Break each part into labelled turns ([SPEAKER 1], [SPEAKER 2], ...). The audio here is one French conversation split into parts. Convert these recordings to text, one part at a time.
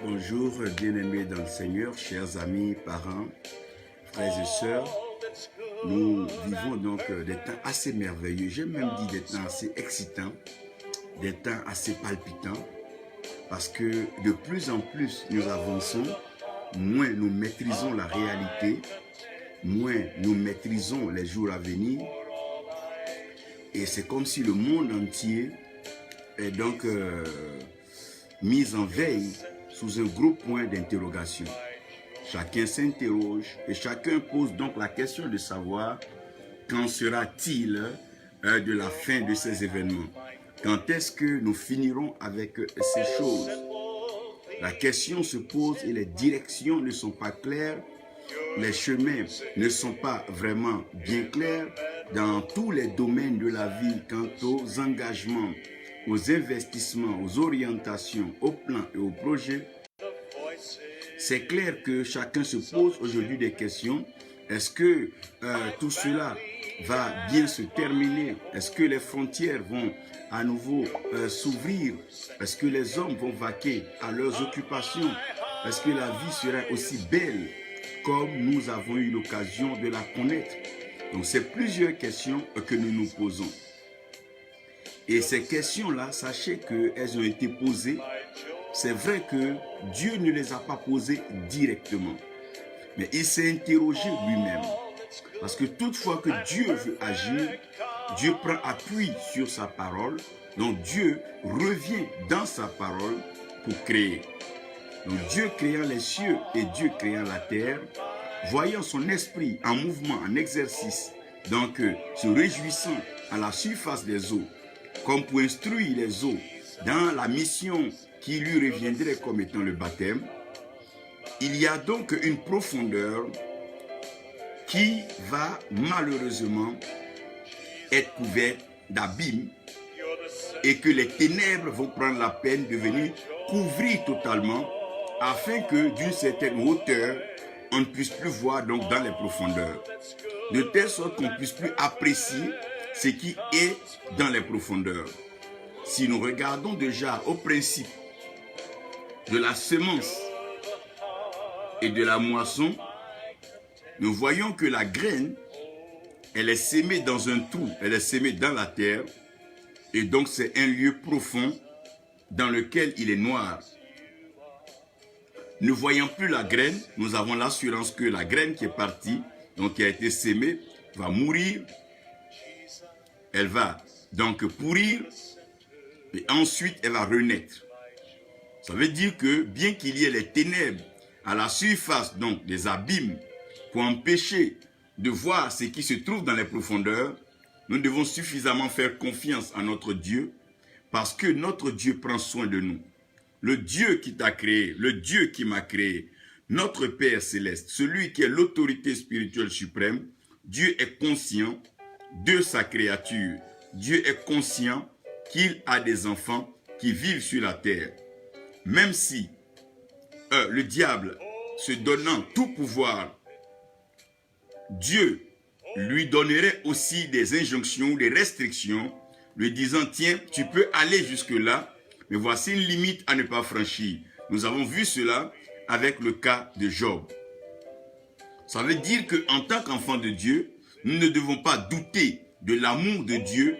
[SPEAKER 1] Bonjour, bien-aimés dans le Seigneur, chers amis, parents, frères et sœurs. Nous vivons donc des temps assez merveilleux, j'ai même dit des temps assez excitants, des temps assez palpitants, parce que de plus en plus nous avançons, moins nous maîtrisons la réalité, moins nous maîtrisons les jours à venir, et c'est comme si le monde entier est donc mis en veille sous un gros point d'interrogation. Chacun s'interroge et chacun pose donc la question de savoir quand sera-t-il de la fin de ces événements? Quand est-ce que nous finirons avec ces choses? La question se pose et les directions ne sont pas claires, les chemins ne sont pas vraiment bien clairs dans tous les domaines de la vie quant aux engagements, aux investissements, aux orientations, aux plans et aux projets. C'est clair que chacun se pose aujourd'hui des questions. Est-ce que tout cela va bien se terminer? Est-ce que les frontières vont à nouveau s'ouvrir? Est-ce que les hommes vont vaquer à leurs occupations? Est-ce que la vie sera aussi belle comme nous avons eu l'occasion de la connaître? Donc c'est plusieurs questions que nous nous posons. Et ces questions-là, sachez qu'elles ont été posées. C'est vrai que Dieu ne les a pas posées directement, mais il s'est interrogé lui-même. Parce que toutefois que Dieu veut agir, Dieu prend appui sur sa parole, donc Dieu revient dans sa parole pour créer. Donc Dieu créant les cieux et Dieu créant la terre, voyant son esprit en mouvement, en exercice, donc se réjouissant à la surface des eaux, comme pour instruire les eaux dans la mission qui lui reviendrait comme étant le baptême, il y a donc une profondeur qui va malheureusement être couverte d'abîmes et que les ténèbres vont prendre la peine de venir couvrir totalement afin que d'une certaine hauteur, on ne puisse plus voir donc dans les profondeurs. De telle sorte qu'on ne puisse plus apprécier ce qui est dans les profondeurs. Si nous regardons déjà au principe de la semence et de la moisson, nous voyons que la graine, elle est sémée dans un trou, elle est sémée dans la terre, et donc c'est un lieu profond dans lequel il est noir. Ne voyant plus la graine, nous avons l'assurance que la graine qui est partie, donc qui a été sémée, va mourir, elle va donc pourrir, et ensuite elle va renaître. Ça veut dire que bien qu'il y ait les ténèbres à la surface donc des abîmes pour empêcher de voir ce qui se trouve dans les profondeurs, nous devons suffisamment faire confiance à notre Dieu parce que notre Dieu prend soin de nous. Le Dieu qui t'a créé, le Dieu qui m'a créé, notre Père céleste, celui qui est l'autorité spirituelle suprême, Dieu est conscient de sa créature. Dieu est conscient qu'il a des enfants qui vivent sur la terre. Même si le diable, se donnant tout pouvoir, Dieu lui donnerait aussi des injonctions, des restrictions, lui disant, tiens, tu peux aller jusque-là, mais voici une limite à ne pas franchir. Nous avons vu cela avec le cas de Job. Ça veut dire qu'en tant qu'enfant de Dieu, nous ne devons pas douter de l'amour de Dieu,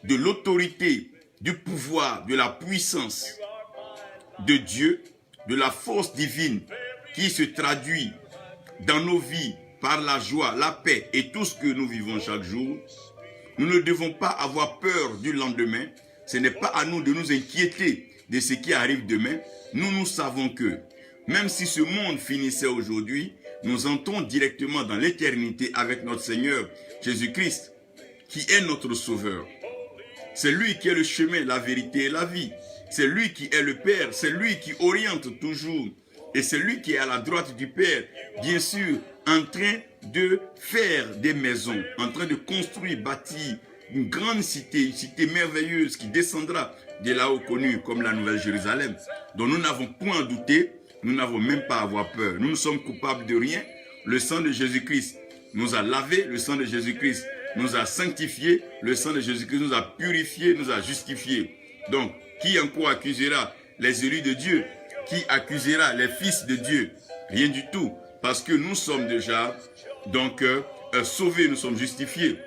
[SPEAKER 1] de l'autorité, du pouvoir, de la puissance de Dieu, de la force divine qui se traduit dans nos vies par la joie, la paix et tout ce que nous vivons chaque jour. Nous ne devons pas avoir peur du lendemain. Ce n'est pas à nous de nous inquiéter de ce qui arrive demain. Nous savons que même si ce monde finissait aujourd'hui, nous entrons directement dans l'éternité avec notre Seigneur Jésus-Christ, qui est notre Sauveur. C'est lui qui est le chemin, la vérité et la vie. C'est lui qui est le Père, c'est lui qui oriente toujours. Et c'est lui qui est à la droite du Père, bien sûr, en train de faire des maisons, en train de construire, bâtir une grande cité, une cité merveilleuse qui descendra de là-haut connue comme la Nouvelle Jérusalem. Donc nous n'avons point à douter, nous n'avons même pas à avoir peur. Nous ne sommes coupables de rien. Le sang de Jésus-Christ nous a lavés, le sang de Jésus-Christ nous a sanctifiés, le sang de Jésus-Christ nous a purifiés, nous a justifiés. Donc, qui encore accusera les élus de Dieu? qui accusera les fils de Dieu? Rien du tout. Parce que nous sommes déjà donc sauvés, nous sommes justifiés.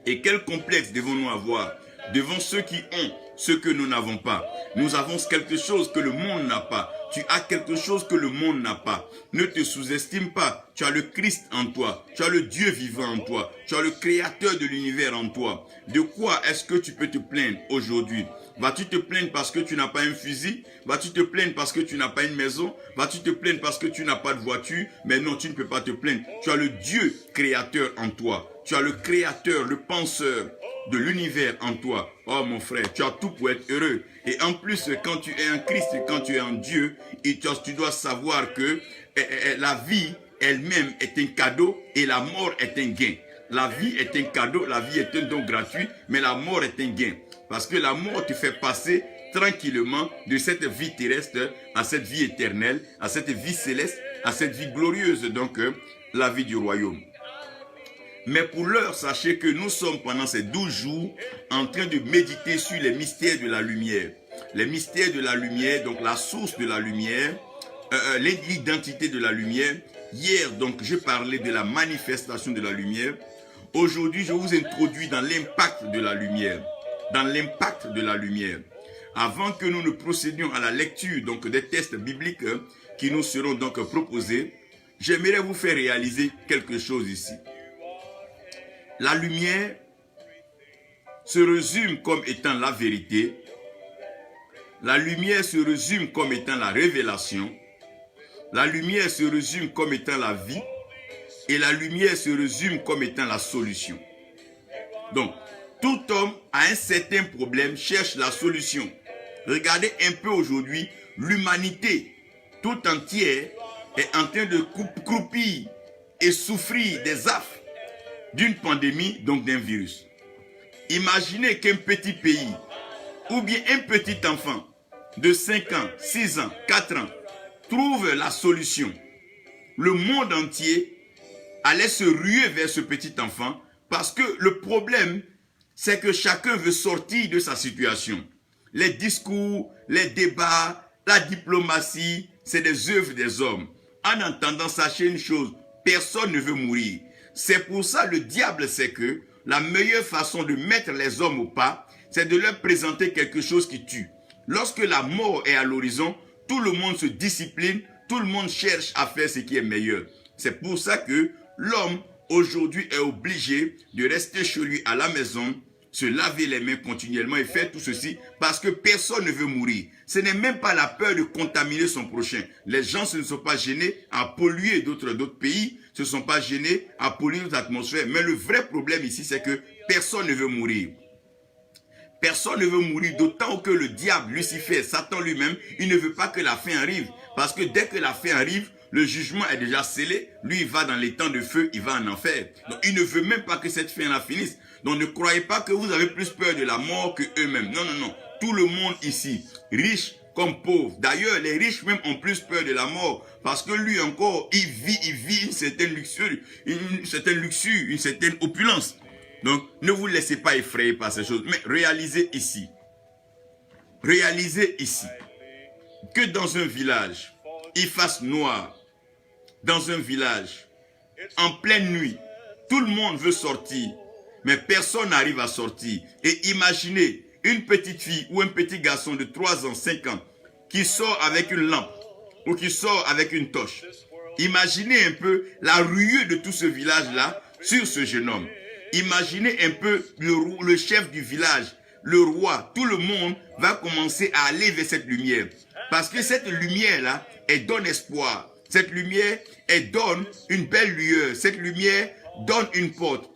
[SPEAKER 1] Et quel complexe devons-nous avoir devant ceux qui ont ce que nous n'avons pas? Nous avons quelque chose que le monde n'a pas. Tu as quelque chose que le monde n'a pas. Ne te sous-estime pas. Tu as le Christ en toi. Tu as le Dieu vivant en toi. Tu as le Créateur de l'univers en toi. De quoi est-ce que tu peux te plaindre aujourd'hui? Vas-tu te plaindre parce que tu n'as pas un fusil? Vas-tu te plaindre parce que tu n'as pas une maison? Vas-tu te plaindre parce que tu n'as pas de voiture? Mais non, tu ne peux pas te plaindre. Tu as le Dieu créateur en toi. Tu as le créateur, le penseur de l'univers en toi. Oh mon frère, tu as tout pour être heureux. Et en plus, quand tu es en Christ, quand tu es en Dieu, tu dois savoir que la vie elle-même est un cadeau et la mort est un gain. La vie est un cadeau, la vie est un don gratuit, mais la mort est un gain. Parce que la mort te fait passer tranquillement de cette vie terrestre à cette vie éternelle, à cette vie céleste, à cette vie glorieuse, donc la vie du royaume. Mais pour l'heure, sachez que nous sommes pendant ces 12 jours en train de méditer sur les mystères de la lumière. Les mystères de la lumière, donc la source de la lumière, l'identité de la lumière. Hier, donc, je parlais de la manifestation de la lumière. Aujourd'hui, je vous introduis dans l'impact de la lumière. Dans l'impact de la lumière. Avant que nous ne procédions à la lecture donc, des textes bibliques qui nous seront donc proposés, j'aimerais vous faire réaliser quelque chose ici. La lumière se résume comme étant la vérité. La lumière se résume comme étant la révélation. La lumière se résume comme étant la vie. Et la lumière se résume comme étant la solution. Donc, tout homme a un certain problème, cherche la solution. Regardez un peu aujourd'hui, l'humanité tout entière est en train de croupir et souffrir des affres d'une pandémie, donc d'un virus. Imaginez qu'un petit pays ou bien un petit enfant de 5 ans, 6 ans, 4 ans trouve la solution. Le monde entier allait se ruer vers ce petit enfant parce que le problème, c'est que chacun veut sortir de sa situation. Les discours, les débats, la diplomatie, c'est des œuvres des hommes. En entendant, sachez une chose, personne ne veut mourir. C'est pour ça le diable sait que la meilleure façon de mettre les hommes au pas, c'est de leur présenter quelque chose qui tue. Lorsque la mort est à l'horizon, tout le monde se discipline, tout le monde cherche à faire ce qui est meilleur. C'est pour ça que l'homme aujourd'hui est obligé de rester chez lui à la maison, se laver les mains continuellement et faire tout ceci parce que personne ne veut mourir. Ce n'est même pas la peur de contaminer son prochain. Les gens ne sont pas gênés à polluer d'autres pays, ne sont pas gênés à polluer notre atmosphère. Mais le vrai problème ici, c'est que personne ne veut mourir. Personne ne veut mourir, d'autant que le diable, Lucifer, Satan lui-même, il ne veut pas que la fin arrive. Parce que dès que la fin arrive, le jugement est déjà scellé. Lui, il va dans les temps de feu, il va en enfer. Donc, il ne veut même pas que cette fin-là finisse. Donc, ne croyez pas que vous avez plus peur de la mort que eux-mêmes. Non, non, non. Tout le monde ici, riche comme pauvre. D'ailleurs, les riches même ont plus peur de la mort. Parce que lui encore, il vit une certaine luxure, une certaine opulence. Donc, ne vous laissez pas effrayer par ces choses. Mais réalisez ici que dans un village, il fasse noir. Dans un village, en pleine nuit, tout le monde veut sortir, mais personne n'arrive à sortir. Et imaginez une petite fille ou un petit garçon de 3 ans, 5 ans, qui sort avec une lampe ou qui sort avec une torche. Imaginez un peu la ruée de tout ce village-là sur ce jeune homme. Imaginez un peu le chef du village, le roi, tout le monde va commencer à aller vers cette lumière. Parce que cette lumière-là, elle donne espoir. Cette lumière, elle donne une belle lueur. Cette lumière donne une porte.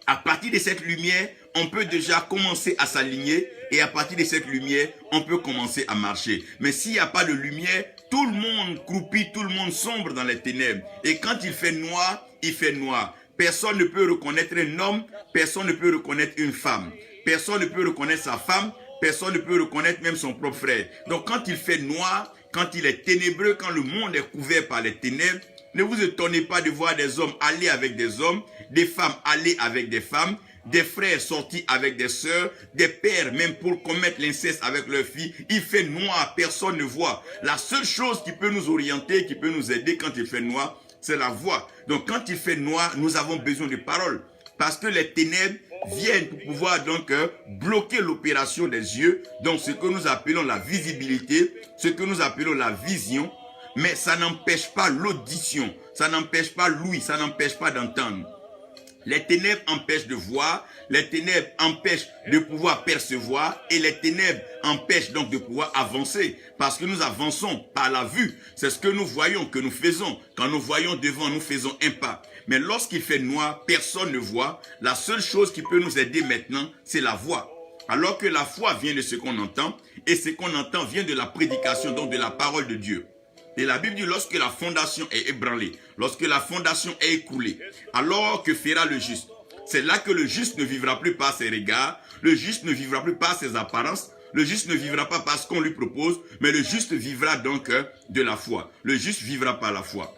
[SPEAKER 1] À partir de cette lumière, on peut déjà commencer à s'aligner. Et à partir de cette lumière, on peut commencer à marcher. Mais s'il n'y a pas de lumière, tout le monde croupit, tout le monde sombre dans les ténèbres. Et quand il fait noir, il fait noir. Personne ne peut reconnaître un homme, personne ne peut reconnaître une femme. Personne ne peut reconnaître sa femme, personne ne peut reconnaître même son propre frère. Donc quand il fait noir, quand il est ténébreux, quand le monde est couvert par les ténèbres, ne vous étonnez pas de voir des hommes aller avec des hommes, des femmes aller avec des femmes, des frères sortis avec des sœurs, des pères même pour commettre l'inceste avec leurs filles. Il fait noir, personne ne voit. La seule chose qui peut nous orienter, qui peut nous aider quand il fait noir, c'est la voix. Donc quand il fait noir, nous avons besoin de paroles. Parce que les ténèbres viennent pour pouvoir donc bloquer l'opération des yeux. Donc ce que nous appelons la visibilité, ce que nous appelons la vision. Mais ça n'empêche pas l'audition, ça n'empêche pas l'ouïe, ça n'empêche pas d'entendre. Les ténèbres empêchent de voir, les ténèbres empêchent de pouvoir percevoir et les ténèbres empêchent donc de pouvoir avancer parce que nous avançons par la vue. C'est ce que nous voyons, que nous faisons. Quand nous voyons devant, nous faisons un pas. Mais lorsqu'il fait noir, personne ne voit. La seule chose qui peut nous aider maintenant, c'est la voix. Alors que la foi vient de ce qu'on entend et ce qu'on entend vient de la prédication, donc de la parole de Dieu. Et la Bible dit, lorsque la fondation est ébranlée, lorsque la fondation est écoulée, alors que fera le juste? C'est là que le juste ne vivra plus par ses regards, le juste ne vivra plus par ses apparences, le juste ne vivra pas par ce qu'on lui propose, mais le juste vivra donc de la foi. Le juste vivra par la foi.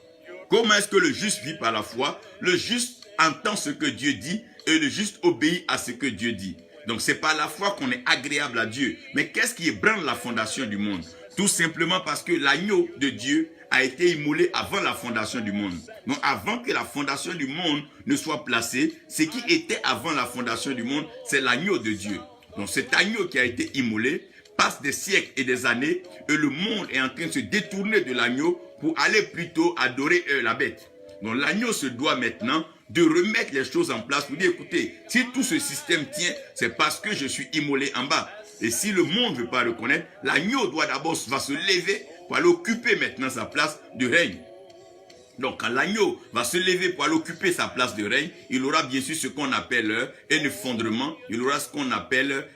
[SPEAKER 1] Comment est-ce que le juste vit par la foi? Le juste entend ce que Dieu dit et le juste obéit à ce que Dieu dit. Donc c'est par la foi qu'on est agréable à Dieu. Mais qu'est-ce qui ébranle la fondation du monde? Tout simplement parce que l'agneau de Dieu a été immolé avant la fondation du monde. Donc avant que la fondation du monde ne soit placée, ce qui était avant la fondation du monde, c'est l'agneau de Dieu. Donc cet agneau qui a été immolé passe des siècles et des années et le monde est en train de se détourner de l'agneau pour aller plutôt adorer la bête. Donc l'agneau se doit maintenant de remettre les choses en place pour dire, écoutez, si tout ce système tient, c'est parce que je suis immolé en bas. Et si le monde ne veut pas reconnaître, l'agneau va se lever pour aller occuper maintenant sa place de règne. Donc quand l'agneau va se lever pour aller occuper sa place de règne, il aura bien sûr ce qu'on appelle un effondrement, il aura ce qu'on appelle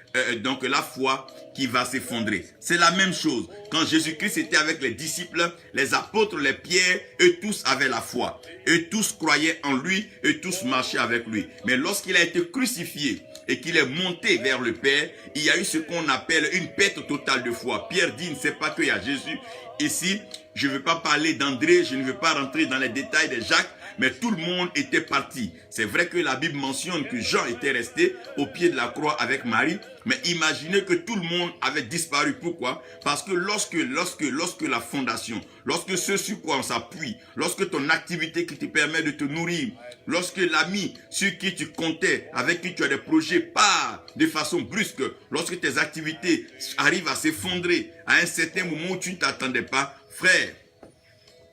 [SPEAKER 1] donc la foi qui va s'effondrer. C'est la même chose. Quand Jésus-Christ était avec les disciples, les apôtres, les Pierre, eux tous avaient la foi. Eux tous croyaient en lui, eux tous marchaient avec lui. Mais lorsqu'il a été crucifié et qu'il est monté vers le Père, il y a eu ce qu'on appelle une perte totale de foi. Pierre dit, il ne sait pas qu'il y a Jésus. Ici, je ne veux pas parler d'André, je ne veux pas rentrer dans les détails de Jacques, mais tout le monde était parti. C'est vrai que la Bible mentionne que Jean était resté au pied de la croix avec Marie, mais imaginez que tout le monde avait disparu. Pourquoi? Parce que lorsque la fondation, lorsque ce sur quoi on s'appuie, lorsque ton activité qui te permet de te nourrir, lorsque l'ami sur qui tu comptais, avec qui tu as des projets, part de façon brusque, lorsque tes activités arrivent à s'effondrer à un certain moment où tu ne t'attendais pas, frère,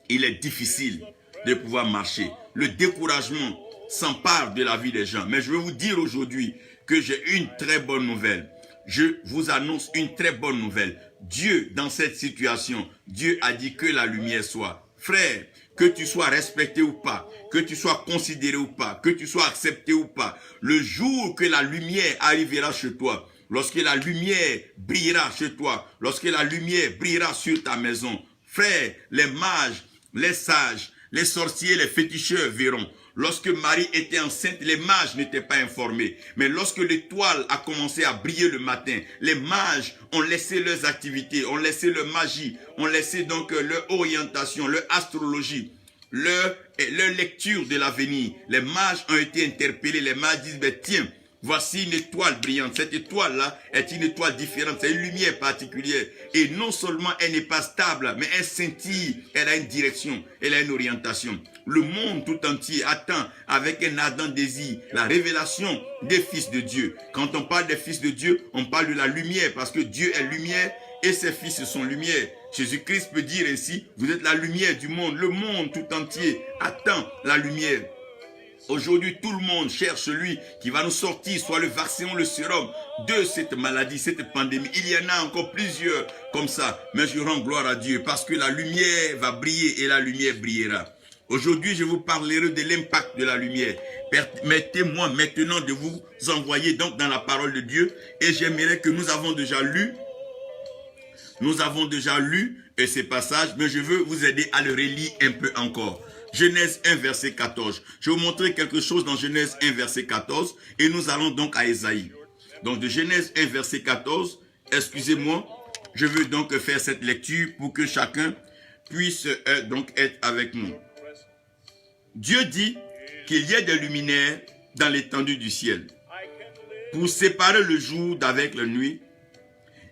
[SPEAKER 1] il est difficile de pouvoir marcher. Le découragement s'empare de la vie des gens. Mais je vais vous dire aujourd'hui que j'ai une très bonne nouvelle. Je vous annonce une très bonne nouvelle. Dieu, dans cette situation, Dieu a dit que la lumière soit. Frère, que tu sois respecté ou pas, que tu sois considéré ou pas, que tu sois accepté ou pas, le jour que la lumière arrivera chez toi, lorsque la lumière brillera chez toi, lorsque la lumière brillera sur ta maison, frère, les mages, les sages, les sorciers, les féticheurs verront. Lorsque Marie était enceinte, les mages n'étaient pas informés. Mais lorsque l'étoile a commencé à briller le matin, les mages ont laissé leurs activités, ont laissé leur magie, ont laissé donc leur orientation, leur astrologie, leur lecture de l'avenir. Les mages ont été interpellés. Les mages disent, ben, tiens, voici une étoile brillante. Cette étoile-là est une étoile différente. C'est une lumière particulière. Et non seulement elle n'est pas stable, mais elle scintille. Elle a une direction. Elle a une orientation. Le monde tout entier attend avec un ardent désir la révélation des fils de Dieu. Quand on parle des fils de Dieu, on parle de la lumière parce que Dieu est lumière et ses fils sont lumière. Jésus-Christ peut dire ainsi, vous êtes la lumière du monde. Le monde tout entier attend la lumière. Aujourd'hui, tout le monde cherche celui qui va nous sortir, soit le vaccin ou le sérum, de cette maladie, cette pandémie. Il y en a encore plusieurs comme ça. Mais je rends gloire à Dieu parce que la lumière va briller et la lumière brillera. Aujourd'hui, je vous parlerai de l'impact de la lumière. Permettez-moi maintenant de vous envoyer donc dans la parole de Dieu. Et j'aimerais que nous avons déjà lu ces passages, mais je veux vous aider à le relire un peu encore. Genèse 1, verset 14. Je vais vous montrer quelque chose dans Genèse 1, verset 14. Et nous allons donc à Ésaïe. Donc de Genèse 1, verset 14. Excusez-moi. Je veux donc faire cette lecture pour que chacun puisse donc être avec nous. Dieu dit qu'il y ait des luminaires dans l'étendue du ciel pour séparer le jour d'avec la nuit,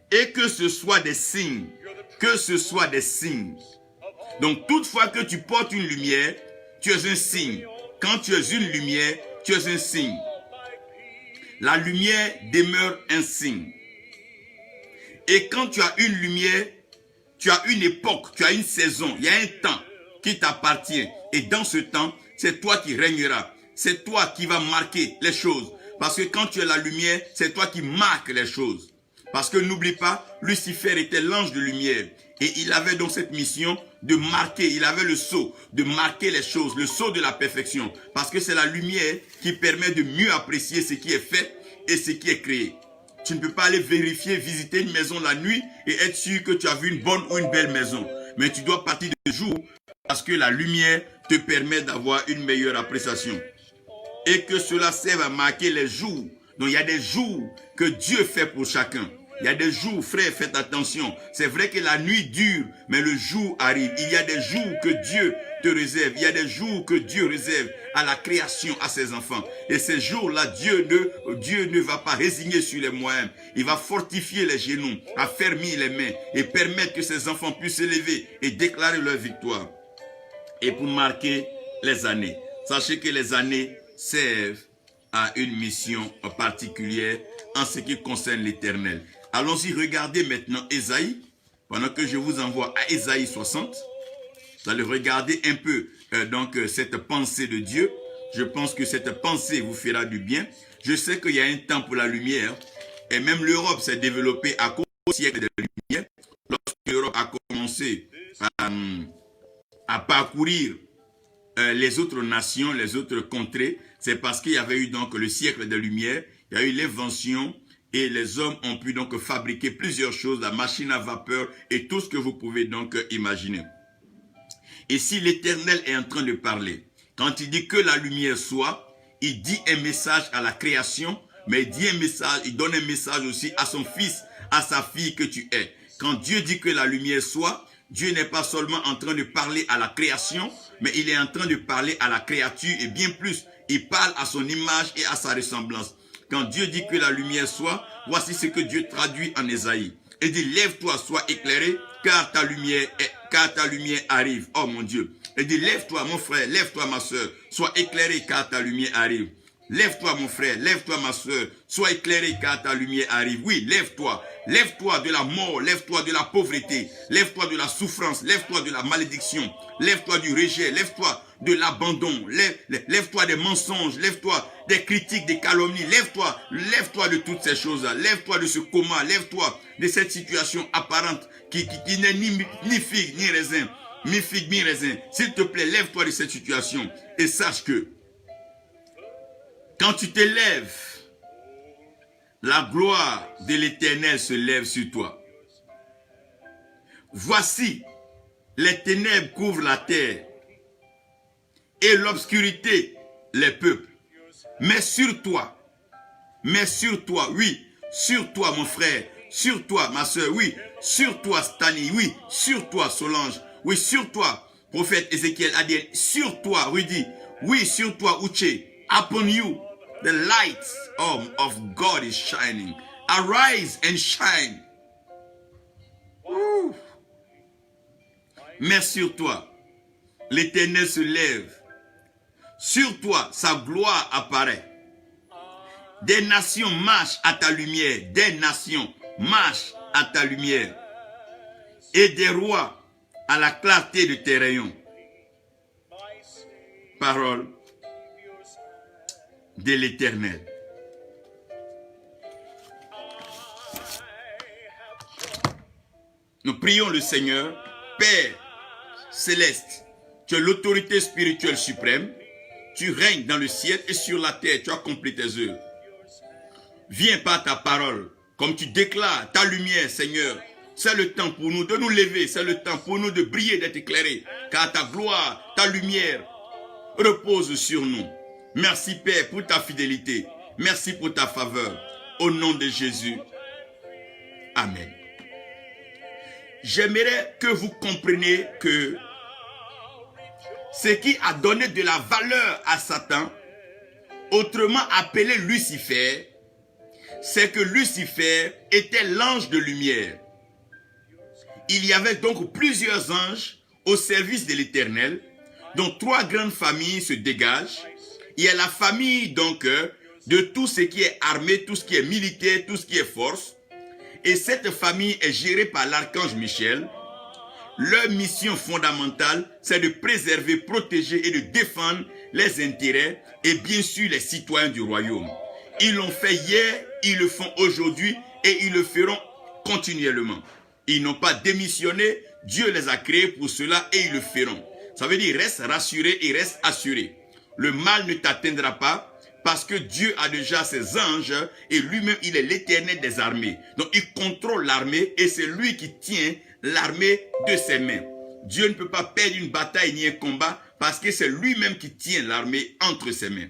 [SPEAKER 1] et que ce soit des signes, que ce soit des signes. Donc, toutefois que tu portes une lumière, tu es un signe. Quand tu es une lumière, tu es un signe. La lumière demeure un signe. Et quand tu as une lumière, tu as une époque, tu as une saison, il y a un temps qui t'appartient. Et dans ce temps, c'est toi qui régneras. C'est toi qui vas marquer les choses. Parce que quand tu es la lumière, c'est toi qui marques les choses. Parce que n'oublie pas, Lucifer était l'ange de lumière. Et il avait donc cette mission de marquer, il avait le sceau, de marquer les choses, le sceau de la perfection. Parce que c'est la lumière qui permet de mieux apprécier ce qui est fait et ce qui est créé. Tu ne peux pas aller vérifier, visiter une maison la nuit et être sûr que tu as vu une bonne ou une belle maison. Mais tu dois partir de jour parce que la lumière te permet d'avoir une meilleure appréciation. Et que cela serve à marquer les jours. Donc il y a des jours que Dieu fait pour chacun. Il y a des jours, frère, faites attention. C'est vrai que la nuit dure, mais le jour arrive. Il y a des jours que Dieu te réserve. Il y a des jours que Dieu réserve à la création, à ses enfants. Et ces jours-là, Dieu ne va pas résigner sur les moyens. Il va fortifier les genoux, affermir les mains et permettre que ses enfants puissent se lever et déclarer leur victoire. Et pour marquer les années. Sachez que les années servent à une mission particulière en ce qui concerne l'Éternel. Allons-y, regardez maintenant Ésaïe, pendant que je vous envoie à Ésaïe 60. Vous allez regarder un peu cette pensée de Dieu. Je pense que cette pensée vous fera du bien. Je sais qu'il y a un temps pour la lumière, et même l'Europe s'est développée à cause du siècle de la lumière. Lorsque l'Europe a commencé à parcourir les autres nations, les autres contrées, c'est parce qu'il y avait eu donc le siècle de lumière, il y a eu l'invention et les hommes ont pu donc fabriquer plusieurs choses, la machine à vapeur et tout ce que vous pouvez donc imaginer. Et si l'Éternel est en train de parler, quand il dit que la lumière soit, il dit un message à la création, mais il dit un message, il donne un message aussi à son fils, à sa fille que tu es. Quand Dieu dit que la lumière soit, Dieu n'est pas seulement en train de parler à la création, mais il est en train de parler à la créature et bien plus, il parle à son image et à sa ressemblance. Quand Dieu dit que la lumière soit, voici ce que Dieu traduit en Ésaïe. Il dit, lève-toi, sois éclairé, car ta lumière arrive. Oh mon Dieu. Il dit, lève-toi mon frère, lève-toi ma soeur, sois éclairé, car ta lumière arrive. Lève-toi mon frère, lève-toi ma soeur, sois éclairé, car ta lumière arrive. Oui, lève-toi. Lève-toi de la mort, lève-toi de la pauvreté, lève-toi de la souffrance, lève-toi de la malédiction, lève-toi du rejet, lève-toi de l'abandon, lève-toi des mensonges, lève-toi des critiques, des calomnies, lève-toi de toutes ces choses-là, lève-toi de ce coma, lève-toi de cette situation apparente qui n'est ni figue ni raisin, ni figue ni raisin. S'il te plaît, lève-toi de cette situation et sache que quand tu te lèves, la gloire de l'Éternel se lève sur toi. Voici, les ténèbres couvrent la terre et l'obscurité les peuples. Mais sur toi, oui, sur toi mon frère, sur toi ma soeur, oui, sur toi Stani, oui, sur toi Solange, oui, sur toi, prophète Ézéchiel a dit, sur toi Rudy, oui, sur toi Uche, upon you, the light of God is shining. Arise and shine. Ouh. Mais sur toi, l'Éternel se lève. Sur toi, sa gloire apparaît. Des nations marchent à ta lumière. Des nations marchent à ta lumière. Et des rois à la clarté de tes rayons. Parole de l'Éternel. Nous prions le Seigneur, Père céleste, tu es l'autorité spirituelle suprême, tu règnes dans le ciel et sur la terre, tu as accompli tes œuvres. Viens par ta parole, comme tu déclares ta lumière, Seigneur. C'est le temps pour nous de nous lever, c'est le temps pour nous de briller, d'être éclairés, car ta gloire, ta lumière repose sur nous. Merci Père pour ta fidélité, merci pour ta faveur. Au nom de Jésus, Amen. J'aimerais que vous compreniez que ce qui a donné de la valeur à Satan, autrement appelé Lucifer, c'est que Lucifer était l'ange de lumière. Il y avait donc plusieurs anges au service de l'Éternel, dont 3 grandes familles se dégagent. Il y a la famille donc de tout ce qui est armée, tout ce qui est militaire, tout ce qui est force. Et cette famille est gérée par l'archange Michel. Leur mission fondamentale, c'est de préserver, protéger et de défendre les intérêts et bien sûr les citoyens du royaume. Ils l'ont fait hier, ils le font aujourd'hui et ils le feront continuellement. Ils n'ont pas démissionné, Dieu les a créés pour cela et ils le feront. Ça veut dire reste rassuré et reste assuré. Le mal ne t'atteindra pas parce que Dieu a déjà ses anges et lui-même il est l'Éternel des armées. Donc il contrôle l'armée et c'est lui qui tient l'armée de ses mains. Dieu ne peut pas perdre une bataille ni un combat parce que c'est lui-même qui tient l'armée entre ses mains.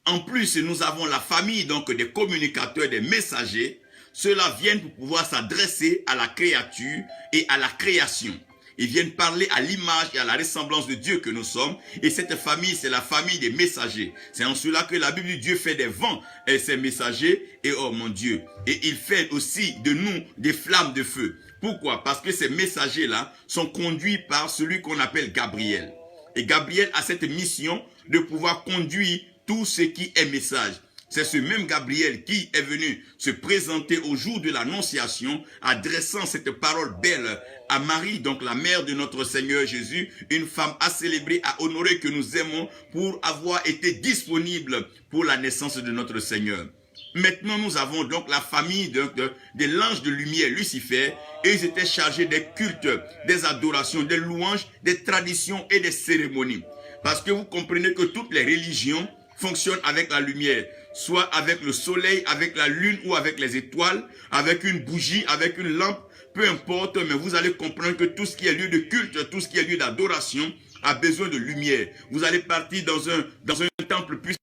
[SPEAKER 1] En plus, nous avons la famille donc des communicateurs, des messagers. Ceux-là viennent pour pouvoir s'adresser à la créature et à la création. Ils viennent parler à l'image et à la ressemblance de Dieu que nous sommes. Et cette famille, c'est la famille des messagers. C'est en cela que la Bible dit Dieu fait des vents et ses messagers. Et oh mon Dieu. Et il fait aussi de nous des flammes de feu. Pourquoi? Parce que ces messagers-là sont conduits par celui qu'on appelle Gabriel. Et Gabriel a cette mission de pouvoir conduire tout ce qui est message. C'est ce même Gabriel qui est venu se présenter au jour de l'Annonciation, adressant cette parole belle à Marie, donc la mère de notre Seigneur Jésus, une femme à célébrer, à honorer, que nous aimons pour avoir été disponible pour la naissance de notre Seigneur. Maintenant, nous avons donc la famille de l'ange de lumière, Lucifer, et ils étaient chargés des cultes, des adorations, des louanges, des traditions et des cérémonies. Parce que vous comprenez que toutes les religions fonctionnent avec la lumière, soit avec le soleil, avec la lune ou avec les étoiles, avec une bougie, avec une lampe, peu importe, mais vous allez comprendre que tout ce qui est lieu de culte, tout ce qui est lieu d'adoration a besoin de lumière. Vous allez partir dans un temple plus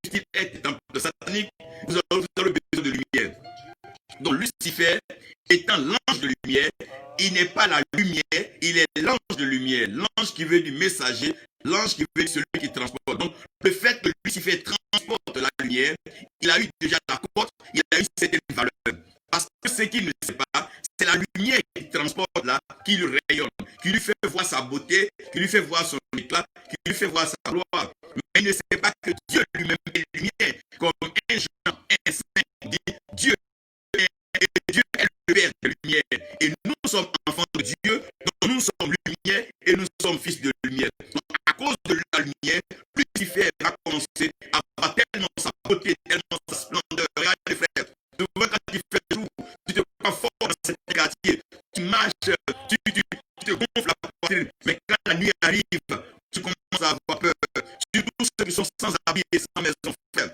[SPEAKER 1] style être temple satanique, vous aurez besoin de lumière. Donc Lucifer, étant l'ange de lumière, il n'est pas la lumière, il est l'ange de lumière, l'ange qui veut du messager, l'ange qui veut celui qui transporte. Donc le fait que Lucifer transporte la lumière, il a eu déjà la cote, il a eu certaines valeurs. Parce que ce qu'il ne sait pas, c'est la lumière qui transporte là, qui lui rayonne, qui lui fait voir sa beauté, qui lui fait voir son éclat, qui lui fait voir sa gloire. Mais il ne sait pas que Dieu lui-même est lumière, comme un Jean, un saint dit, Dieu est le Père de lumière. Et nous sommes enfants de Dieu, donc nous sommes lumière et nous sommes fils de lumière. Donc à cause de la lumière, Lucifer a commencé à avoir tellement sa beauté, tellement sa splendeur. Regardez frère, souvent quand il fait jour, tu te prends fort dans cet quartier, tu marches, tu te gonfles la poitrine. Mais quand la nuit arrive, tu commences à avoir peur. Surtout ceux qui sont sans habit et sans maison ferme.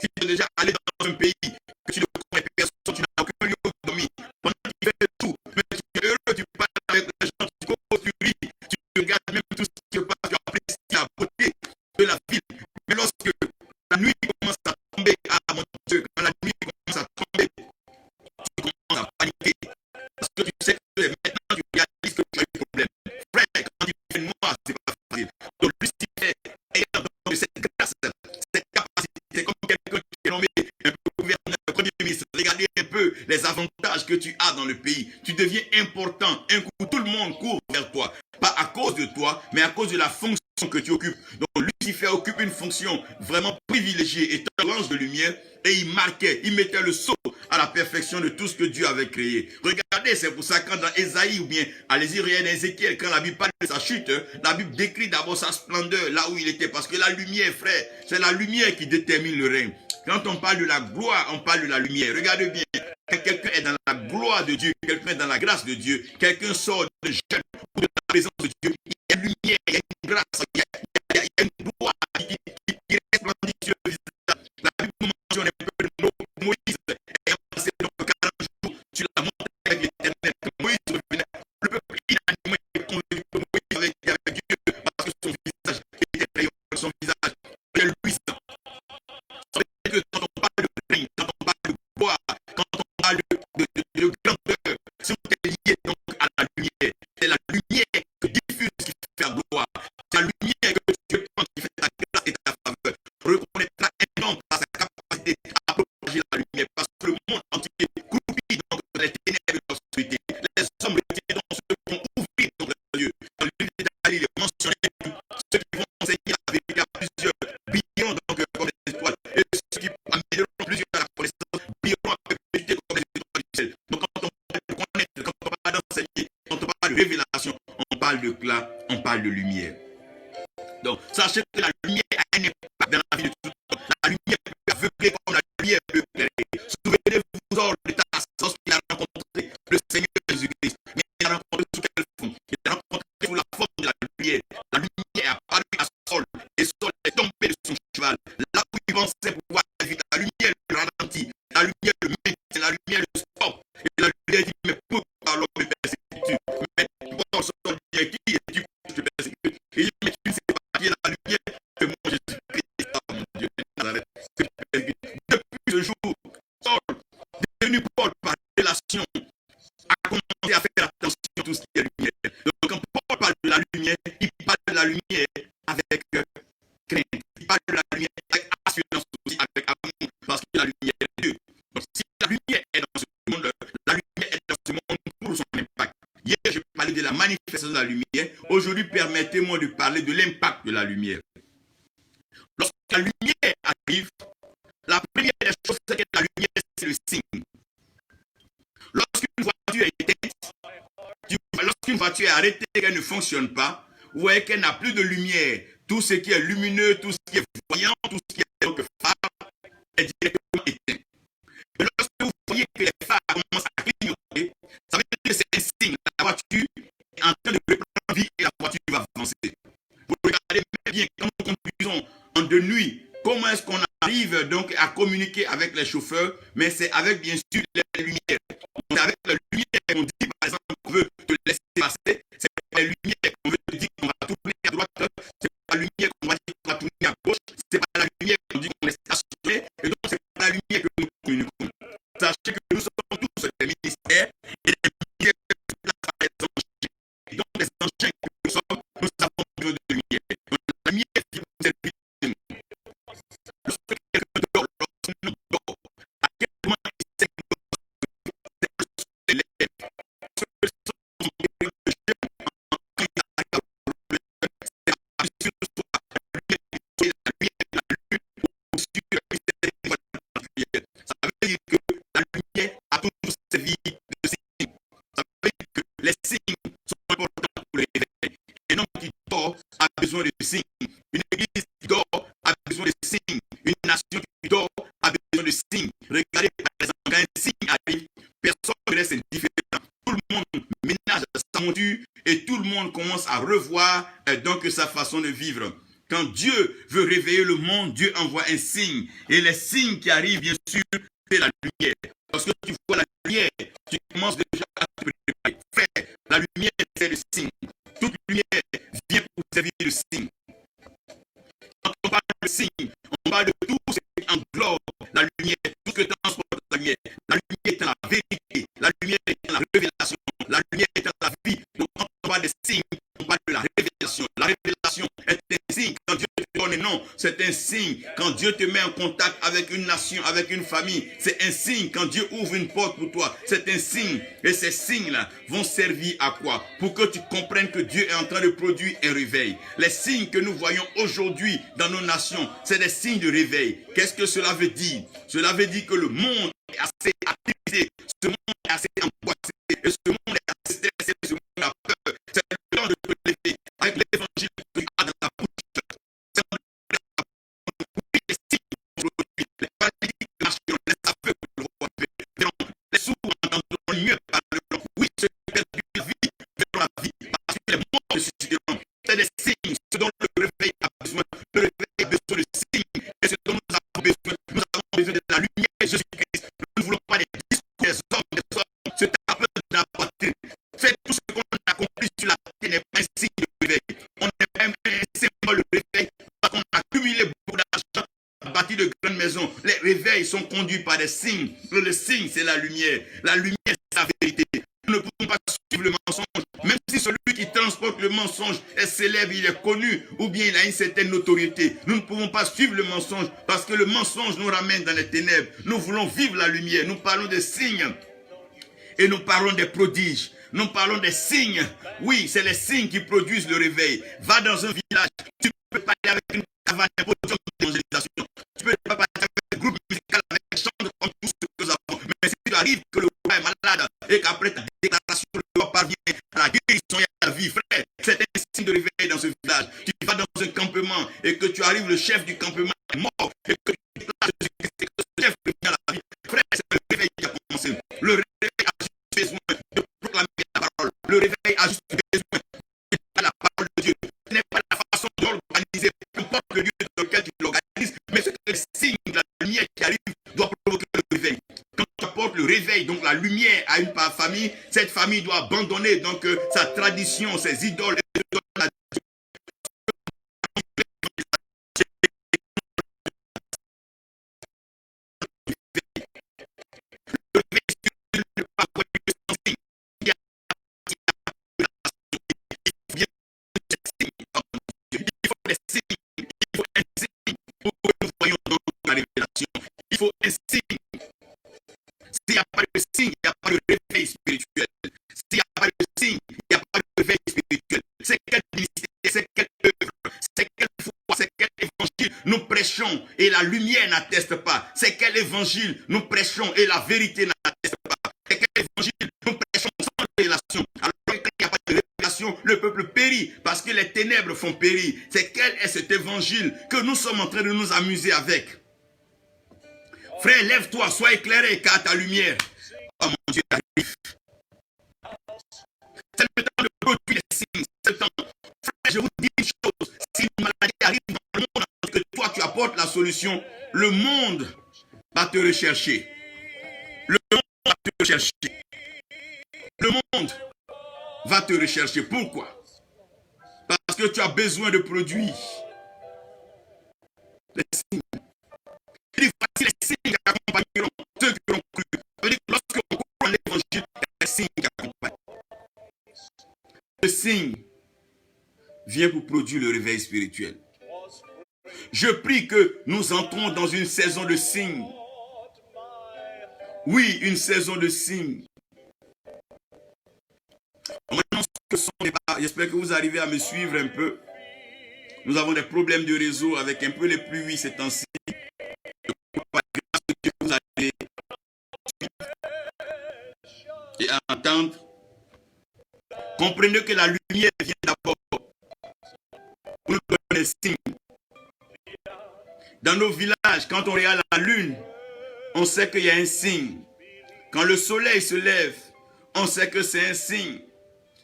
[SPEAKER 1] Si tu es déjà allé dans un pays que tu ne connais personne, tu n'as aucun lieu où dormir, pendant qu'il fait tout, mais tu es heureux, tu parles avec les gens, tu causes, tu ris, tu regardes même tout ce qui se passe, tu apprécies la beauté de la ville. Mais lorsque la nuit commence à tomber, ah mon Dieu, quand la nuit commence à tomber, tu commences à paniquer. Parce que tu sais que maintenant tu réalises que tu as un problème. Frère, quand il fait noir, c'est pas facile. Donc Lucifer, ayant donc cette grâce, cette capacité, comme quelqu'un qui est nommé un peu gouverneur, premier ministre, regardez un peu les avantages que tu as dans le pays. Tu deviens important. Un coup, tout le monde court vers toi. Pas à cause de toi, mais à cause de la fonction que tu occupes. Donc Lucifer occupe une fonction vraiment privilégiée, étant l'ange de lumière, et il marquait, il mettait le sceau à la perfection de tout ce que Dieu avait créé. Regardez, c'est pour ça quand dans Ésaïe ou bien allez-y, regardez dans Ézéchiel, quand la Bible parle de sa chute, la Bible décrit d'abord sa splendeur, là où il était, parce que la lumière, frère, c'est la lumière qui détermine le règne. Quand on parle de la gloire, on parle de la lumière. Regardez bien, quand quelqu'un est dans la gloire de Dieu, quelqu'un est dans la grâce de Dieu, quelqu'un sort de jeune ou de la présence de Dieu, il y a une lumière, il y a une grâce, il y a une gloire qui resplendit sur le visage. La Bible mentionne un peu de Moïse ayant passé donc 40 jours sur la montagne avec l'Éternel. Moïse revenait, le peuple inanimé est convaincu que Moïse avec Dieu parce que son visage était rayonnant, son visage était luisant. Que quand on parle de règne, quand on parle de gloire, quand on parle de grandeur, si on est lié donc à la lumière, c'est la lumière que diffuse révélation, on parle de clair, on parle de lumière. Donc, sachez que la lumière a un impact dans la vie de tout le monde. La lumière peut aveugler comme la lumière peut éclairer. Souvenez-vous hors de Tarse, lorsqu'il a rencontré le Seigneur Jésus-Christ. Mais il a rencontré sous quelle forme? Il a rencontré sous la forme de la lumière. La lumière est apparue à Saul, et Saul est tombé de son cheval. Là où il pensait pouvoir vite, la lumière le ralentit, la lumière le maintient, la lumière le stoppe. Et la lumière dit, mais pourquoi l'homme me persécute? Mais bon, Saul dit, qui es-tu que je te persécute? Et il dit, mais tu ne sais pas qui est la lumière, que moi je suis Christ, oh mon Dieu de Nazareth, que tu persécutes. Depuis ce jour, Saul, devenu Paul par relation, a commencé à faire attention à tout ce qui est lumière. Donc quand Paul parle de la lumière, il parle de la lumière avec crainte. Il parle de la lumière avec assurance aussi, avec amour, parce que la lumière est Dieu. Donc si la lumière est dans ce monde, la lumière est dans ce monde pour son impact. Hier, je parlais de la manifestation de la lumière. Aujourd'hui, permettez-moi de parler de l'impact de la lumière. Lorsque la lumière arrive, la première des choses, c'est que la lumière, c'est le signe. Lorsqu'une voiture est éteinte, lorsqu'une voiture est arrêtée, qu'elle ne fonctionne pas, vous voyez qu'elle n'a plus de lumière. Tout ce qui est lumineux, tout ce qui est voyant, tout ce qui est donc phare, est directement éteint. Et lorsque vous voyez que les phares commencent à clignoter, ça veut dire que c'est un signe. La voiture est en train de reprendre vie et la voiture va avancer. Vous regardez bien quand nous conduisons en de nuit, comment est-ce qu'on arrive donc à communiquer avec les chauffeurs? Mais c'est avec bien sûr les lumières. C'est avec la lumière qu'on dit par exemple qu'on veut te laisser passer. C'est la lumière qu'on veut te dire qu'on va tourner à droite. C'est pas la lumière qu'on va dire qu'on va tourner à gauche. C'est pas la lumière qu'on dit qu'on est stationné. Et donc c'est pas la lumière que nous communiquons. Sachez que nous sommes tous des ministères et des lumières qui se placent par les anges. Et donc les anges que nous sommes, nous avons besoin de lumière. Donc la lumière qui vous servir de nous. Lorsque quelqu'un dort, lorsque nous dort, à quel moment il sait que nous élèves, ce que sont les jeunes, quand il arrive à c'est la mission de soi, la lumière, la lune, au-dessus de la lumière. Ça veut dire que la lumière a toujours servi de signe. Ça veut dire que les signes sont importants pour le réveil. Un homme qui dort a besoin de signes. Une église qui dort a besoin de signes. Une nation qui dort a besoin de signes. Regardez par exemple, quand un signe arrive, personne ne reste indifférent. Tout le monde ménage sa monture et tout le monde commence à revoir donc sa façon de vivre. Quand Dieu veut réveiller le monde, Dieu envoie un signe. Et les signes qui arrivent, bien sûr, c'est la lumière. Lorsque tu vois la lumière, tu commences déjà à te préparer. Frère, la lumière, c'est le signe. Toute lumière vient pour servir de signe. Quand on parle de signe, on parle de tout ce qui englobe la lumière, tout ce que transporte la lumière. La lumière est dans la vérité, la lumière est dans la révélation, la lumière est dans la vie. Donc quand on parle de signes, on parle de la révélation. La révélation est un signe quand Dieu te donne un nom, c'est un signe quand Dieu te met en contact avec une nation, avec une famille, c'est un signe quand Dieu ouvre une porte pour toi, c'est un signe. Et ces signes-là vont servir à quoi? Pour que tu comprennes que Dieu est en train de produire un réveil. Les signes que nous voyons aujourd'hui dans nos nations, c'est des signes de réveil. Qu'est-ce que cela veut dire? Cela veut dire que le monde est assez attisé, ce monde est assez angoissé, et ce monde est assez stressé, ce monde a peur. C'est le temps de te lever avec l'évangile que tu as dans ta bouche. C'est le temps de oui, les signes aujourd'hui, les paralytiques marchent, les aveugles le voient, les sourds entendront mieux parler. Oui, ceux qui perdent la vie verront la vie, parce que les morts ressusciteront. C'est des signes, ce dont le réveil a besoin. Le réveil a besoin de signes, et ce dont nous avons besoin. Nous avons besoin de la lumière de Jésus-Christ. Nous ne voulons pas des discours des hommes, se taper de la poitrine. Faites tout ce qu'on a accompli sur la terre n'est pas un signe de réveil. On n'est pas un symbole de réveil parce qu'on a accumulé beaucoup d'argent, bâti de grandes maisons. Les réveils sont conduits par des signes. Le signe, c'est la lumière. La lumière, c'est la vérité. Nous ne pouvons pas suivre le mensonge. Même si celui qui transporte le mensonge est célèbre, il est connu, ou bien il a une certaine notoriété. Nous ne pouvons pas suivre le mensonge parce que le mensonge nous ramène dans les ténèbres. Nous voulons vivre la lumière. Nous parlons des signes et nous parlons des prodiges. Nous parlons des signes. Oui, c'est les signes qui produisent le réveil. Va dans un village, tu peux parler avec une caravane, un podium d'évangélisation. Tu peux pas parler avec un groupe musical, avec un chant comme tout ce que nous avons. Mais si tu arrives que le roi est malade et qu'après ta déclaration, le roi parvient à la guérison vie. Frère, c'est un signe de réveil dans ce village. Tu vas dans un campement et que tu arrives, le chef du campement est mort et que tu places que le chef revient à la vie. Frère, c'est le réveil qui a commencé. Le réveil a juste besoin de proclamer la parole. Le réveil a juste besoin de dire la parole de Dieu. Ce n'est pas la façon d'organiser, peu importe le lieu dans lequel tu l'organises, mais ce que le signe de la lumière qui arrive doit provoquer le réveil. Quand tu apportes le réveil, donc la lumière à une famille, cette famille doit abandonner donc sa tradition, ses idoles, et se donner à Dieu. Le réveil ne pas avoir de sens. Il faut des signes, il faut un signe pour que nous voyons dans la révélation. Il faut un signe. S'il n'y a pas de signe, il n'y a pas de réveil spirituel. S'il n'y a pas de signe, il n'y a pas de réveil spirituel. C'est quelle ministère, c'est quelle œuvre, c'est quelle foi, c'est quel évangile nous prêchons et la lumière n'atteste pas. C'est quel évangile nous prêchons et la vérité n'atteste pas. C'est quel évangile nous prêchons sans révélation. Alors quand il n'y a pas de révélation, le peuple périt parce que les ténèbres font périr. C'est quel est cet évangile que nous sommes en train de nous amuser avec? Frère, lève-toi, sois éclairé car ta lumière, oh mon Dieu, arrive. C'est le temps de produire les signes. C'est le temps. Frère, je vous dis une chose. Si une maladie arrive dans le monde et que toi tu apportes la solution, le monde va te rechercher. Le monde va te rechercher. Le monde va te rechercher. Pourquoi? Parce que tu as besoin de produire les signes. Il dit, voici les signes qui accompagneront ceux qui ont cru. Lorsque on croit l'évangile, les signes qui accompagnent. Le signe vient pour produire le réveil spirituel. Je prie que nous entrons dans une saison de signes. Oui, une saison de signes. Maintenant, ce sont les... J'espère que vous arrivez à me suivre un peu. Nous avons des problèmes de réseau avec un peu les pluies ces temps-ci. Vous allez et entendre. Comprenez que la lumière vient d'abord pour nous donner des signes. Dans nos villages, quand on regarde la lune, on sait qu'il y a un signe. Quand le soleil se lève, on sait que c'est un signe.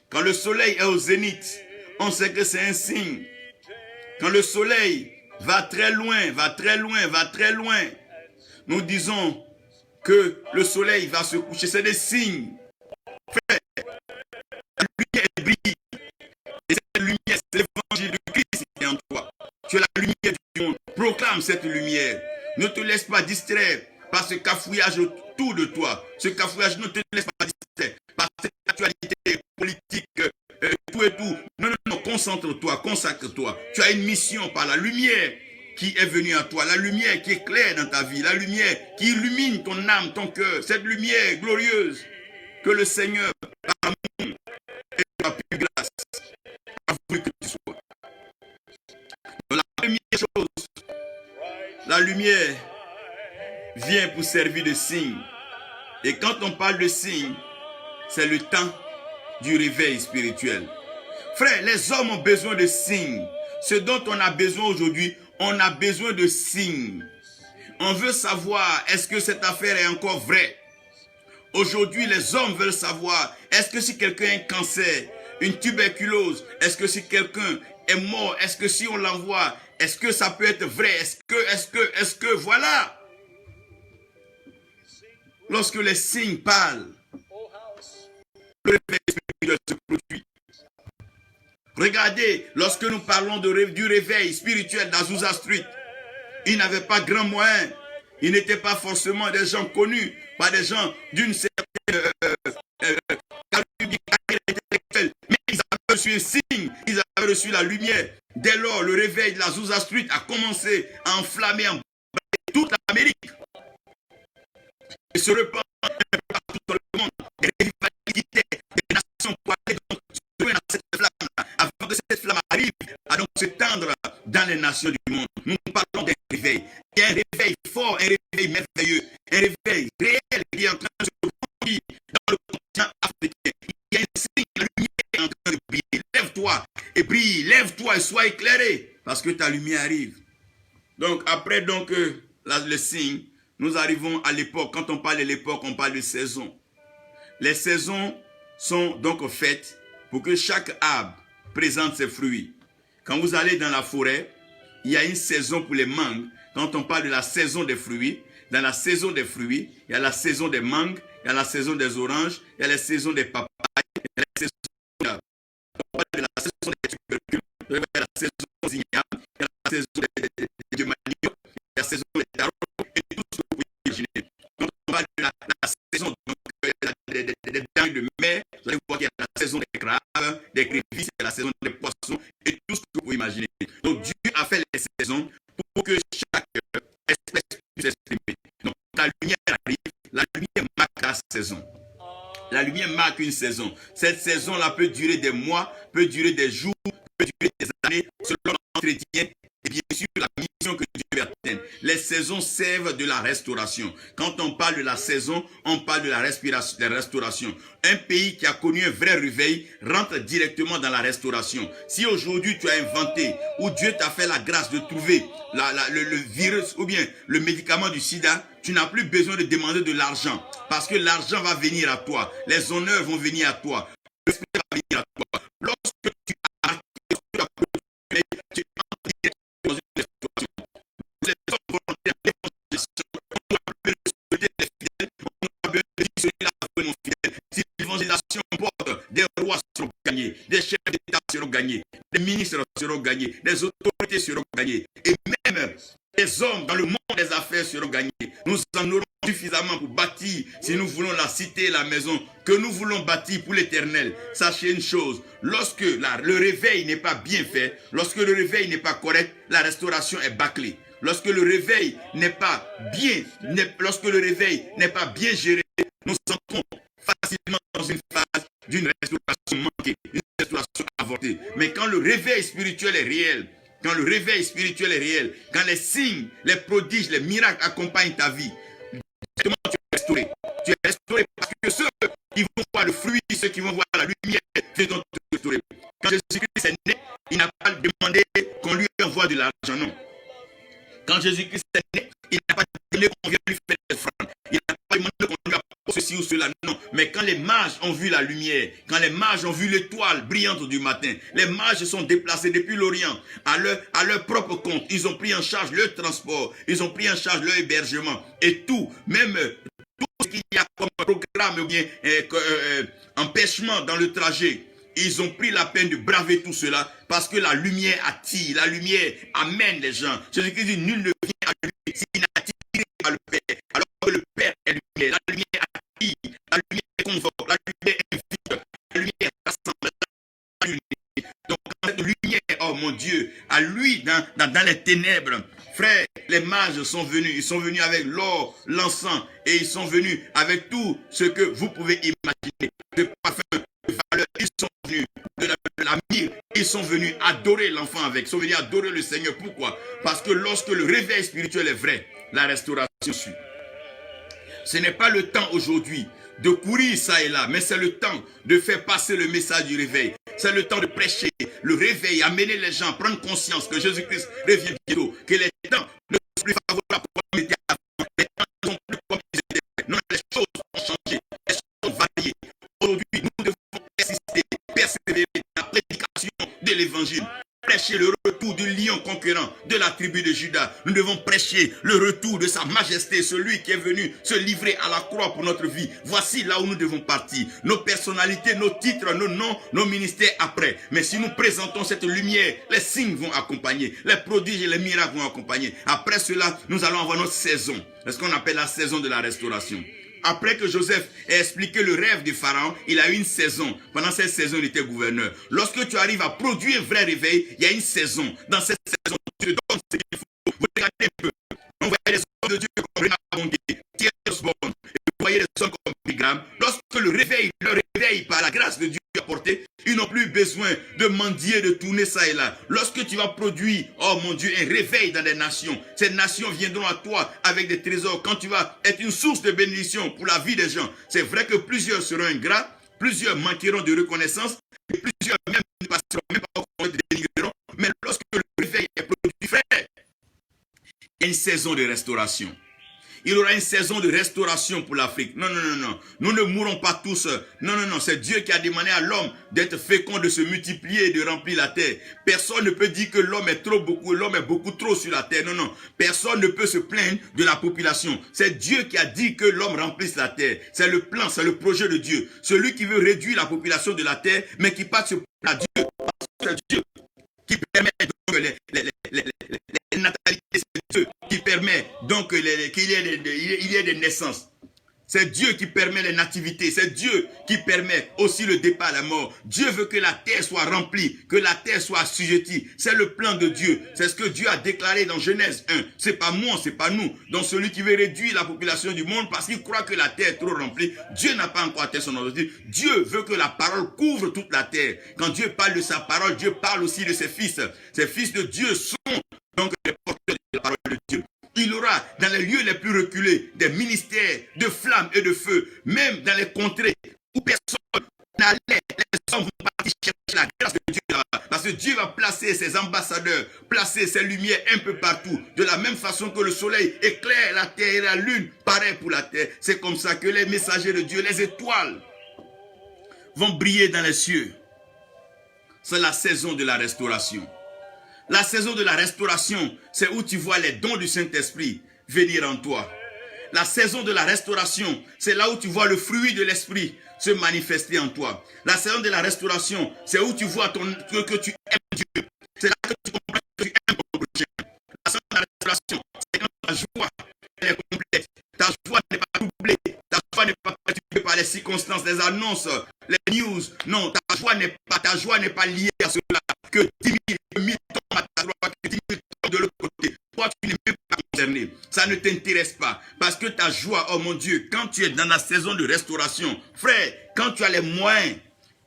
[SPEAKER 1] Quand le soleil est au zénith, on sait que c'est un signe. Quand le soleil va très loin, va très loin, va très loin, nous disons que le soleil va se coucher. C'est des signes. Frère, la lumière brille. Et cette lumière, c'est l'évangile de Christ qui est en toi. Tu es la lumière du monde. Proclame cette lumière. Ne te laisse pas distraire par ce cafouillage autour de toi. Ce cafouillage, ne te laisse pas distraire par cette actualité politique, tout et tout. Non, non, non, concentre-toi, consacre-toi. Tu as une mission par la lumière qui est venue à toi, la lumière qui éclaire dans ta vie, la lumière qui illumine ton âme, ton cœur, cette lumière glorieuse que le Seigneur, par amour et par plus grâce, a voulu que tu sois. La première chose, la lumière vient pour servir de signe. Et quand on parle de signe, c'est le temps du réveil spirituel. Frère, les hommes ont besoin de signes. Ce dont on a besoin aujourd'hui, on a besoin de signes. On veut savoir, est-ce que cette affaire est encore vraie? Aujourd'hui, les hommes veulent savoir, est-ce que si quelqu'un a un cancer, une tuberculose, est-ce que si quelqu'un est mort, est-ce que si on l'envoie, est-ce que ça peut être vrai? Est-ce que, voilà. Lorsque les signes parlent, le réveil spirituel se produit. Regardez, lorsque nous parlons du réveil spirituel d'Azusa Street, ils n'avaient pas grand moyen. Ils n'étaient pas forcément des gens connus, pas des gens d'une certaine carrière intellectuelle, mais ils avaient reçu un signe, ils avaient reçu la lumière. Dès lors, le réveil de l'Azusa Street a commencé à enflammer toute l'Amérique et se répand partout dans le monde. Des rivalités, des nations pour aller donc se joindre à cette flamme, avant que cette flamme arrive à donc s'étendre dans les nations du monde. Nous parlons d'un réveil. Il y a un réveil fort, un réveil merveilleux, un réveil réel qui est en train de se produire dans le continent africain. Il y a un signe, la lumière est en train de briller. lève-toi et brille, lève-toi et sois éclairé, parce que ta lumière arrive. Donc, après donc, le signe, nous arrivons à l'époque. Quand on parle de l'époque, on parle de saison. Les saisons sont donc faites pour que chaque arbre présente ses fruits. Quand vous allez dans la forêt, il y a une saison pour les mangues. Quand on parle de la saison des fruits, dans la saison des fruits, il y a la saison des mangues, il y a la saison des oranges, il y a la saison des papayes, il y a la saison de la saison des tubercules, il y a la saison des ignames, il y a la saison des manioc, il y a la saison des tarots, et tout ce que vous pouvez imaginer. Quand on parle de la saison des denrées de mer, vous allez voir qu'il y a la saison des crabes, des crévisses, il y a la saison des poissons, et tout ce que vous pouvez imaginer. Donc Dieu a fait les saisons pour que chaque espèce puisse s'exprimer. Donc la lumière arrive, la lumière marque la saison. La lumière marque une saison. Cette saison-là peut durer des mois, peut durer des jours, peut durer des années, selon l'entretien et bien sûr la mission que Dieu veut atteindre. Les saisons servent de la restauration. Quand on parle de la saison, on parle de la restauration. Un pays qui a connu un vrai réveil rentre directement dans la restauration. Si aujourd'hui tu as inventé ou Dieu t'a fait la grâce de trouver le virus ou bien le médicament du sida, tu n'as plus besoin de demander de l'argent parce que l'argent va venir à toi. Les honneurs vont venir à toi. Le respect va venir à toi. Lorsque tu as tu es dans une restauration. Les hommes volontaires, les on doit respecter les fidèles, on doit celui là mon fidèle. Si l'évangélisation porte, des rois seront gagnés, des chefs d'État seront gagnés, des ministres seront gagnés, des autorités seront gagnées. Et même les hommes dans le monde des affaires seront gagnés. Nous en aurons suffisamment pour bâtir, si nous voulons la cité et la maison que nous voulons bâtir pour l'éternel. Sachez une chose, lorsque le réveil n'est pas bien fait, lorsque le réveil n'est pas correct, la restauration est bâclée. Lorsque le réveil n'est pas bien, lorsque le réveil n'est pas bien géré, nous entrons facilement dans une phase d'une restauration manquée, une restauration avortée. Mais quand le réveil spirituel est réel, quand le réveil spirituel est réel, quand les signes, les prodiges, les miracles accompagnent ta vie, directement tu es restauré. Tu es restauré parce que ceux qui vont voir le fruit, ceux qui vont voir la lumière, ils vont te restaurer. Quand Jésus-Christ est né, il n'a pas demandé qu'on lui envoie de l'argent, non. Quand Jésus-Christ est né, il n'a pas demandé qu'on vienne lui faire des offrandes. Il n'a pas demandé qu'on lui apporte ceci ou cela, non. Mais quand les mages ont vu la lumière, quand les mages ont vu l'étoile brillante du matin, les mages se sont déplacés depuis l'Orient à leur propre compte. Ils ont pris en charge leur transport, ils ont pris en charge leur hébergement et tout, même tout ce qu'il y a comme programme ou bien empêchement dans le trajet. Ils ont pris la peine de braver tout cela parce que la lumière attire, la lumière amène les gens. Jésus-Christ dit, nul ne vient à lui s'il n'est attiré par le Père. Alors que le Père est lumière. La lumière attire, la lumière convoque, la lumière invite, la lumière rassemble, la lumière. Donc quand cette lumière, oh mon Dieu, à lui dans les ténèbres, frère, les mages sont venus. Ils sont venus avec l'or, l'encens et ils sont venus avec tout ce que vous pouvez imaginer. De parfum, de valeur, ils sont venus de la myrrhe, ils sont venus adorer l'enfant avec, ils sont venus adorer le Seigneur. Pourquoi? Parce que lorsque le réveil spirituel est vrai, la restauration suit. Ce n'est pas le temps aujourd'hui de courir ça et là, mais c'est le temps de faire passer le message du réveil. C'est le temps de prêcher le réveil, amener les gens à prendre conscience que Jésus-Christ revient bientôt, que les temps ne sont plus favorables pour nous étaient avant, les temps ne sont plus comme ils étaient. Non, les choses ont changé, les choses ont varié. Aujourd'hui, nous devons persister, persévérer dans la prédication de l'évangile. Prêcher le retour du lion conquérant de la tribu de Juda. Nous devons prêcher le retour de sa majesté, celui qui est venu se livrer à la croix pour notre vie. Voici là où nous devons partir. Nos personnalités, nos titres, nos noms, nos ministères après. Mais si nous présentons cette lumière, les signes vont accompagner, les prodiges et les miracles vont accompagner. Après cela, nous allons avoir notre saison. C'est ce qu'on appelle la saison de la restauration. Après que Joseph ait expliqué le rêve du pharaon, il a eu une saison. Pendant cette saison, il était gouverneur. Lorsque tu arrives à produire un vrai réveil, il y a une saison. Dans cette saison, tu te donnes ce qu'il faut. Vous regardez un peu. On voyait les hommes de Dieu comme Renard Bongué, Thierry Osborne, et vous voyez les hommes comme Bigram. Lorsque le réveil par la grâce de Dieu apporté, ils n'ont plus besoin de mendier, de tourner ça et là. Lorsque tu vas produire, oh mon Dieu, un réveil dans des nations, ces nations viendront à toi avec des trésors. Quand tu vas être une source de bénédiction pour la vie des gens, c'est vrai que plusieurs seront ingrats, plusieurs manqueront de reconnaissance, et plusieurs même ne passeront même une saison de restauration. Il y aura une saison de restauration pour l'Afrique. Non, non, non, non. Nous ne mourrons pas tous. Non, non, non. C'est Dieu qui a demandé à l'homme d'être fécond, de se multiplier et de remplir la terre. Personne ne peut dire que l'homme est trop beaucoup, l'homme est beaucoup trop sur la terre. Non, non. Personne ne peut se plaindre de la population. C'est Dieu qui a dit que l'homme remplisse la terre. C'est le plan, c'est le projet de Dieu. Celui qui veut réduire la population de la terre, mais qui passe à Dieu. C'est Dieu qui permet donc les natalités, c'est Dieu qui permet donc qu'il y ait des naissances. C'est Dieu qui permet les nativités. C'est Dieu qui permet aussi le départ à la mort. Dieu veut que la terre soit remplie, que la terre soit assujettie. C'est le plan de Dieu. C'est ce que Dieu a déclaré dans Genèse 1. C'est pas moi, c'est pas nous. Donc celui qui veut réduire la population du monde parce qu'il croit que la terre est trop remplie, Dieu n'a pas encore atteint son objectif. Dieu veut que la parole couvre toute la terre. Quand Dieu parle de sa parole, Dieu parle aussi de ses fils. Ces fils de Dieu sont donc les porteurs de la parole de Dieu. Il y aura dans les lieux les plus reculés des ministères de flammes et de feu, même dans les contrées où personne n'allait, les hommes vont partir chercher la grâce de Dieu là-bas. Parce que Dieu va placer ses ambassadeurs, placer ses lumières un peu partout. De la même façon que le soleil éclaire la terre et la lune, pareil pour la terre. C'est comme ça que les messagers de Dieu, les étoiles, vont briller dans les cieux. C'est la saison de la restauration. La saison de la restauration, c'est où tu vois les dons du Saint-Esprit venir en toi. La saison de la restauration, c'est là où tu vois le fruit de l'Esprit se manifester en toi. La saison de la restauration, c'est où tu vois que tu aimes Dieu. C'est là que tu comprends que tu aimes ton prochain. La saison de la restauration, c'est quand ta joie elle est complète. Ta joie n'est pas doublée. Ta joie n'est pas perturbée par les circonstances, les annonces, les news. Non, ta joie n'est pas liée à cela. Que 10 000 tombent à ta droite, que 10 000 tombent de l'autre côté. Toi, tu n'es même pas concerné. Ça ne t'intéresse pas. Parce que ta joie, oh mon Dieu, quand tu es dans la saison de restauration, frère, quand tu as les moyens,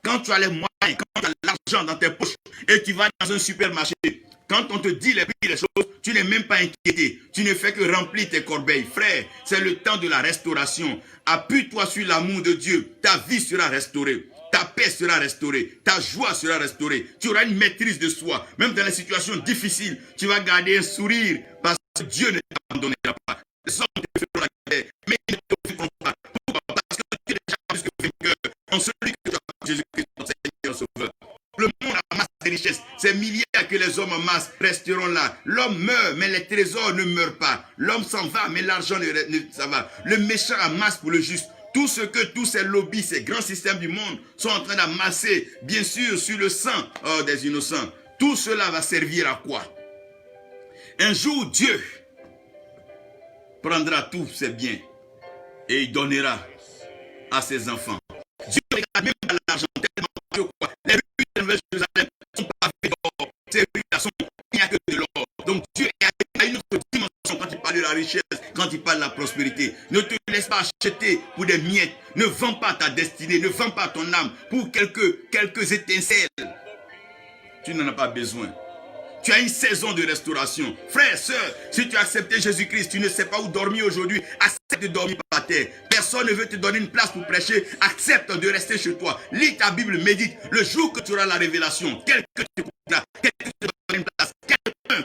[SPEAKER 1] quand tu as l'argent dans tes poches et tu vas dans un supermarché, quand on te dit les prix des choses, tu n'es même pas inquiété. Tu ne fais que remplir tes corbeilles. Frère, c'est le temps de la restauration. Appuie-toi sur l'amour de Dieu. Ta vie sera restaurée. Ta paix sera restaurée, ta joie sera restaurée, tu auras une maîtrise de soi. Même dans les situations difficiles, tu vas garder un sourire parce que Dieu ne t'abandonnera pas. Les hommes te feront la guerre, mais ils ne te feront pas. Pourquoi? Parce que tu es déjà plus que vainqueur en celui que tu as Jésus-Christ, ton Seigneur Sauveur. Le monde amasse des richesses, ces milliards que les hommes amassent resteront là. L'homme meurt, mais les trésors ne meurent pas. L'homme s'en va, mais l'argent ça va. Le méchant amasse pour le juste. Tout ce que tous ces lobbies, ces grands systèmes du monde sont en train d'amasser, bien sûr, sur le sang des innocents. Tout cela va servir à quoi? Un jour, Dieu prendra tous ses biens et il donnera à ses enfants. Dieu ne regarde même pas l'argent tellement que quoi. Les rues de Jérusalem sont pavées d'or. Ces rues-là sont, il n'y a que de l'or. Donc Dieu a une autre dimension quand il parle de la richesse, quand il parle de la prospérité. Ne te laisse pas acheter pour des miettes. Ne vends pas ta destinée, ne vends pas ton âme pour quelques étincelles. Tu n'en as pas besoin. Tu as une saison de restauration. Frère, sœur, si tu as accepté Jésus-Christ, tu ne sais pas où dormir aujourd'hui, accepte de dormir par terre. Personne ne veut te donner une place pour prêcher. Accepte de rester chez toi. Lis ta Bible, médite. Le jour que tu auras la révélation, quelqu'un te donnera une place. Quelqu'un.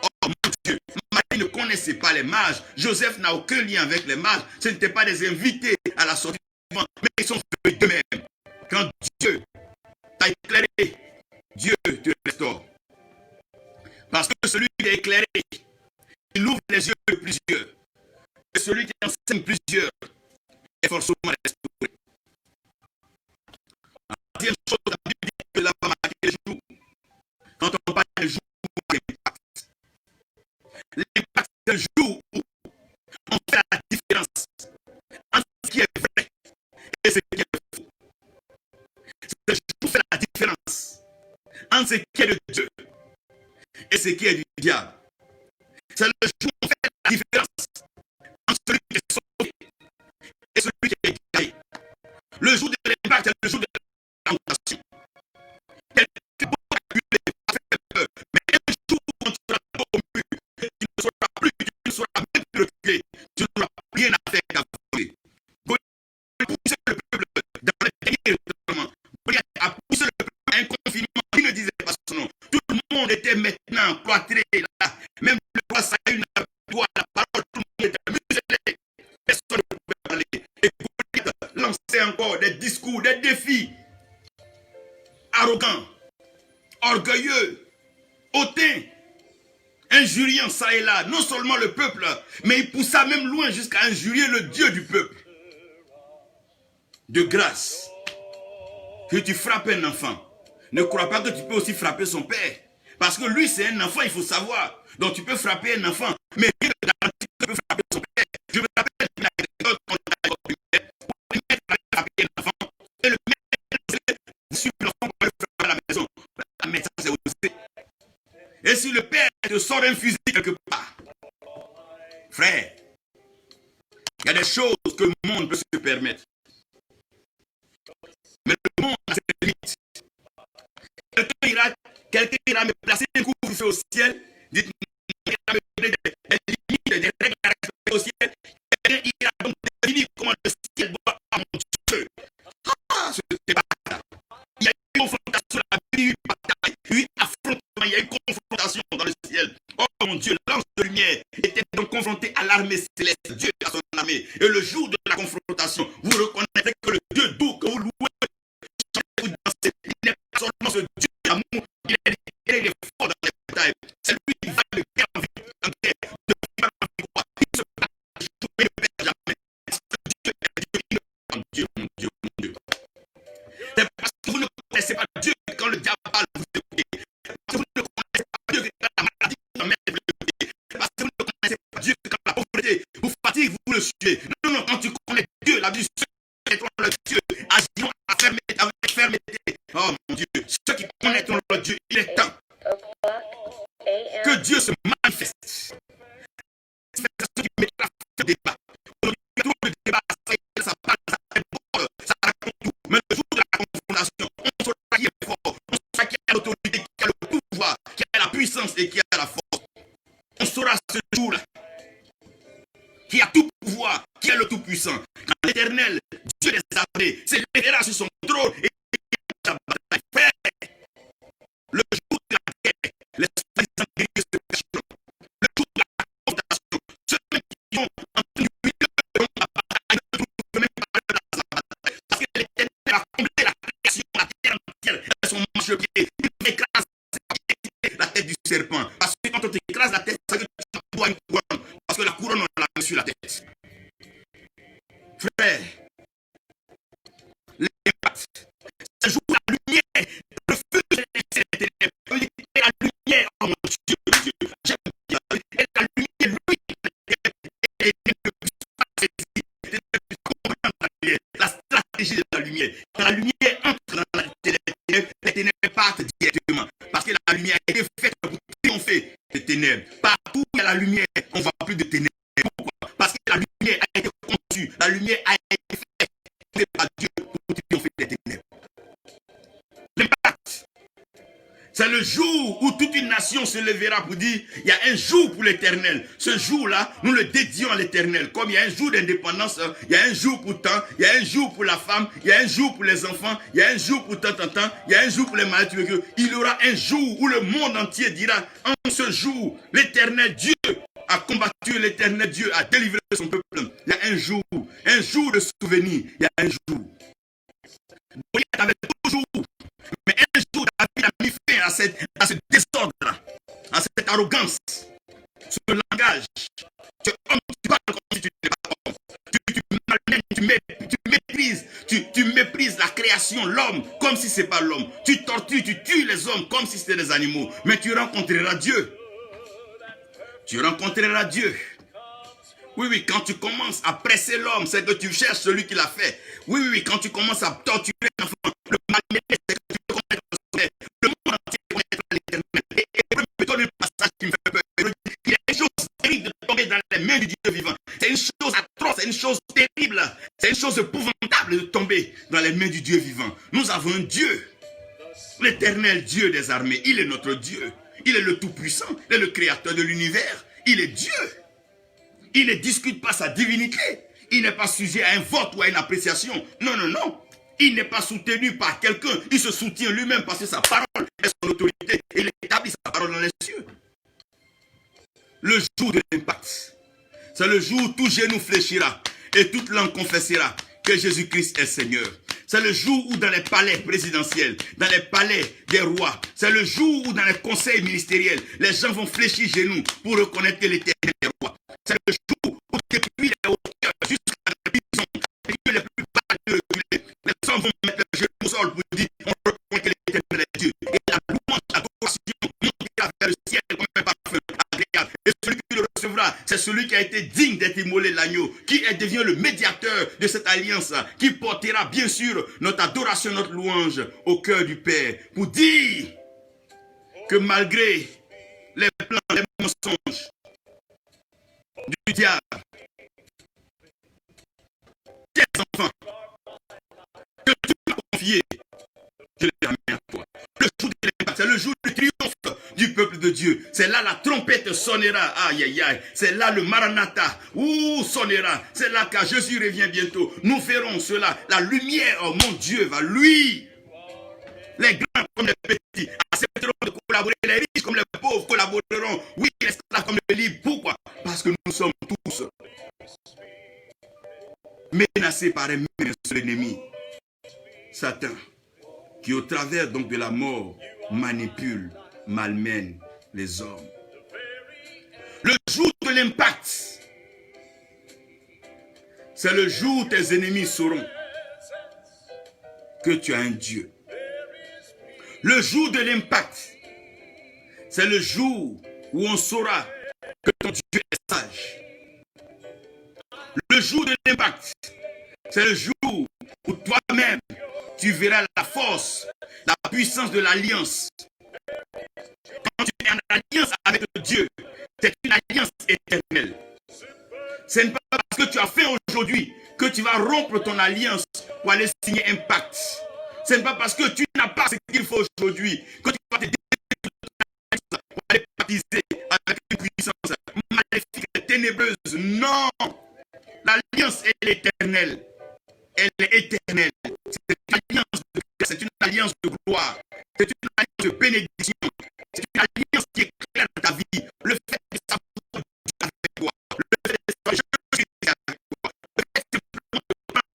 [SPEAKER 1] Oh mon Dieu, Marie ne connaissait pas les mages. Joseph n'a aucun lien avec les mages. Ce n'étaient pas des invités à la sortie du monde, mais ils sont venus d'eux-mêmes. Quand Dieu t'a éclairé, Dieu te restaure. Parce que celui qui est éclairé, il ouvre les yeux de plusieurs. Et celui qui enseigne plusieurs est forcément restauré. La deuxième chose, la Bible dit que là va marquer les jours. Quand on parle de jours, l'impact. L'impact, c'est le jour où on fait la différence entre ce qui est vrai et ce qui est faux. C'est le jour où on fait la différence entre ce qui est de Dieu et ce qui est du diable. C'est le jour où on fait la différence entre celui qui est sauvé et celui qui est guéri. Le jour de l'impact, c'est le jour de la tentation. Quelqu'un peut acculer, pas faire peur, mais un jour où tu seras corrompu, tu ne seras plus, tu ne seras même plus reculé, tu n'auras rien à faire qu'à voler. Pousser le peuple dans le dernier retournement. A poussé le peuple à un confinement qui ne disait pas son nom. Tout le monde était maintenant cloîtré là. Même le roi Saül n'a arrogant, orgueilleux, hautain, injuriant ça et là, non seulement le peuple, mais il poussa même loin jusqu'à injurier le Dieu du peuple. De grâce, que tu frappes un enfant, ne crois pas que tu peux aussi frapper son père. Parce que lui, c'est un enfant, il faut savoir. Donc tu peux frapper un enfant, mais rien ne garantit que tu peux frapper son père. Je me rappelle une anecdote quand on a le maître allait frapper un enfant, et le maître suit l'enfant pour le frapper à la maison. La médecin c'est osé. Et si le père te sort un fusil quelque part, frère, il y a des choses que le monde peut se permettre. Mais le monde a ses limites. Quelqu'un ira me placer un couvre-feu au ciel, dites-moi, il ira me donner des limites, des règles à respecter au ciel. Quelqu'un ira donc définir comment le ciel doit, ah mon Dieu. Ah, ce débat là. Il y a une confrontation, la vie, une affrontement, il y a une confrontation dans le ciel. Oh mon Dieu, l'ange de lumière était donc confronté à l'armée céleste, Dieu à son armée. Et le jour de la confrontation, vous reconnaîtrez que le Dieu doux que vous louez, vous dansez, il n'est pas seulement ce Dieu d'amour, il est fort dans les batailles. C'est lui qui va de guerre en guerre, de guerre en victoire. Il se bat, il ne perd jamais. Parce que Dieu est Dieu, il ne perd pas. Dieu, mon Dieu, mon Dieu. C'est parce que vous ne connaissez pas Dieu que quand le diable parle, vous écoutez. Parce que vous ne connaissez pas Dieu que quand la maladie vous emmène, vous l'écoutez. Parce que vous ne connaissez pas Dieu que quand la pauvreté vous fatigue, vous le suivez. Non, non, quand tu connais Dieu, la vie, le Dieu, agissons avec fermeté. Oh mon Dieu, ceux qui connaissent le Dieu, il est temps que Dieu se manifeste. C'est ce qui met la fin au débat. Aujourd'hui, il y a trop de débats, ça parle, ça raconte tout. Mais le jour de la confrontation, on saura qui est fort, on saura qui a l'autorité, qui a le pouvoir, qui a la puissance et qui a la force. On saura ce jour-là qui a tout pouvoir, qui est le tout-puissant. Quand l'Éternel, Dieu des armées, s'élèvera sur son trône et la bataille fait. Le jour de la guerre, les soldats se cacheront. Le jour de la confrontation, ceux qui ont entendu le milieu de la bataille ne trouvent même pas dans la bataille. Parce que l'Éternel a comblé la création, la terre entière, elles sont manches le pied. Il écrase la tête du serpent. Parce que quand on t'écrase la tête, c'est que tu dois une couronne. Parce que la couronne, on l'a sur la tête. Frère, l'impact, ce jour la lumière, le feu de les ténèbres, et la lumière, oh mon Dieu, Dieu, j'aime bien, et la lumière, lui, la stratégie de la lumière. Quand la lumière entre dans les ténèbres partent directement, parce que la lumière a été faite pour triompher des ténèbres. Partout où il y a la lumière, on ne voit plus de ténèbres. Pourquoi? Parce que la lumière a été conçue, la lumière a été faite par Dieu pour triompher des ténèbres. L'impact, c'est le jour où toute une nation se lèvera pour dire, il y a un jour pour l'Éternel. Ce jour-là, nous le dédions à l'Éternel. Comme il y a un jour d'indépendance, il y a un jour pour tant, il y a un jour pour la femme, il y a un jour pour les enfants, il y a un jour pour tant, il y a un jour pour les malades. Il y aura un jour où le monde entier dira, en ce jour, l'Éternel Dieu a combattu, l'Éternel Dieu a délivré son peuple. Il y a un jour de souvenir, il y a un jour. Goliath avait toujours, mais un jour David a mis fin à ce désordre, à cette arrogance, ce langage. Tu parles comme si tu n'es pas homme. Tu méprises la création, l'homme, comme si ce n'est pas l'homme. Tu tortures, tu tues les hommes comme si c'était des animaux. Mais tu rencontreras Dieu. Tu rencontreras Dieu. Oui, oui, quand tu commences à presser l'homme, c'est que tu cherches celui qui l'a fait. Oui, oui, quand tu commences à torturer l'enfant, le malmener, c'est que tu veux connaître le Seigneur. Le monde entier connaîtra l'Éternel. Et me donne un passage qui me fait peur. Il y a une chose terrible de tomber dans les mains du Dieu vivant. C'est une chose atroce, c'est une chose terrible. C'est une chose épouvantable de tomber dans les mains du Dieu vivant. Nous avons un Dieu, l'Éternel Dieu des armées. Il est notre Dieu. Il est le Tout-Puissant. Il est le Créateur de l'univers. Il est Dieu. Il ne discute pas sa divinité. Il n'est pas sujet à un vote ou à une appréciation. Non, non, non. Il n'est pas soutenu par quelqu'un. Il se soutient lui-même parce que sa parole est son autorité. Et il établit sa parole dans les cieux. Le jour de l'impact, c'est le jour où tout genou fléchira et toute langue confessera que Jésus-Christ est Seigneur. C'est le jour où dans les palais présidentiels, dans les palais des rois, c'est le jour où dans les conseils ministériels, les gens vont fléchir genoux pour reconnaître que l'Éternel est roi. C'est le jour où depuis les hauteurs jusqu'à la prison, les lieux les plus bas de reculer, les gens vont mettre le genou au sol pour dire on reconnaît que l'Éternel est Dieu. Et la louange, l'adoration montera vers le ciel comme un parfum agréable. Et celui qui le recevra, c'est celui qui a été digne d'être immolé l'agneau, qui devient le médiateur de cette alliance, qui portera bien sûr notre adoration, notre louange au cœur du Père, pour dire que malgré les plans, les mensonges du diable, tes enfants, que tu m'as confiés, je les ramène à toi. Le jour de l'impact, c'est le jour du triomphe du peuple de Dieu. C'est là la trompette sonnera. Aïe, aïe, aïe. C'est là le Maranatha. Sonnera. C'est là que Jésus revient bientôt. Nous verrons cela. La lumière, oh mon Dieu, va lui. Les grands comme les petits accepteront de collaborer. Les riches comme les pauvres collaboreront. Oui, les esclaves comme les libres. Pourquoi? Parce que nous sommes tous menacés par un seul ennemi, Satan, qui au travers donc de la mort manipule, malmène les hommes. Le jour de l'impact, c'est le jour où tes ennemis sauront que tu as un Dieu. Le jour de l'impact, c'est le jour où on saura que ton Dieu est sage. Le jour de l'impact, c'est le jour où toi-même, tu verras la force, la puissance de l'alliance. Quand tu es en alliance avec Dieu, c'est une alliance éternelle. Ce n'est pas parce que tu as fait aujourd'hui que tu vas rompre ton alliance pour aller signer un pacte. Ce n'est pas parce que tu n'as pas ce qu'il faut aujourd'hui que tu vas te décider pour aller baptiser avec une puissance maléfique et ténébreuse. Non! L'alliance est éternelle. Elle est éternelle. C'est une alliance de gloire. C'est une alliance de bénédiction. C'est une alliance qui éclaire ta vie. Le fait de savoir Dieu avec toi. Le fait de savoir Jésus avec toi. Le fait simplement de prendre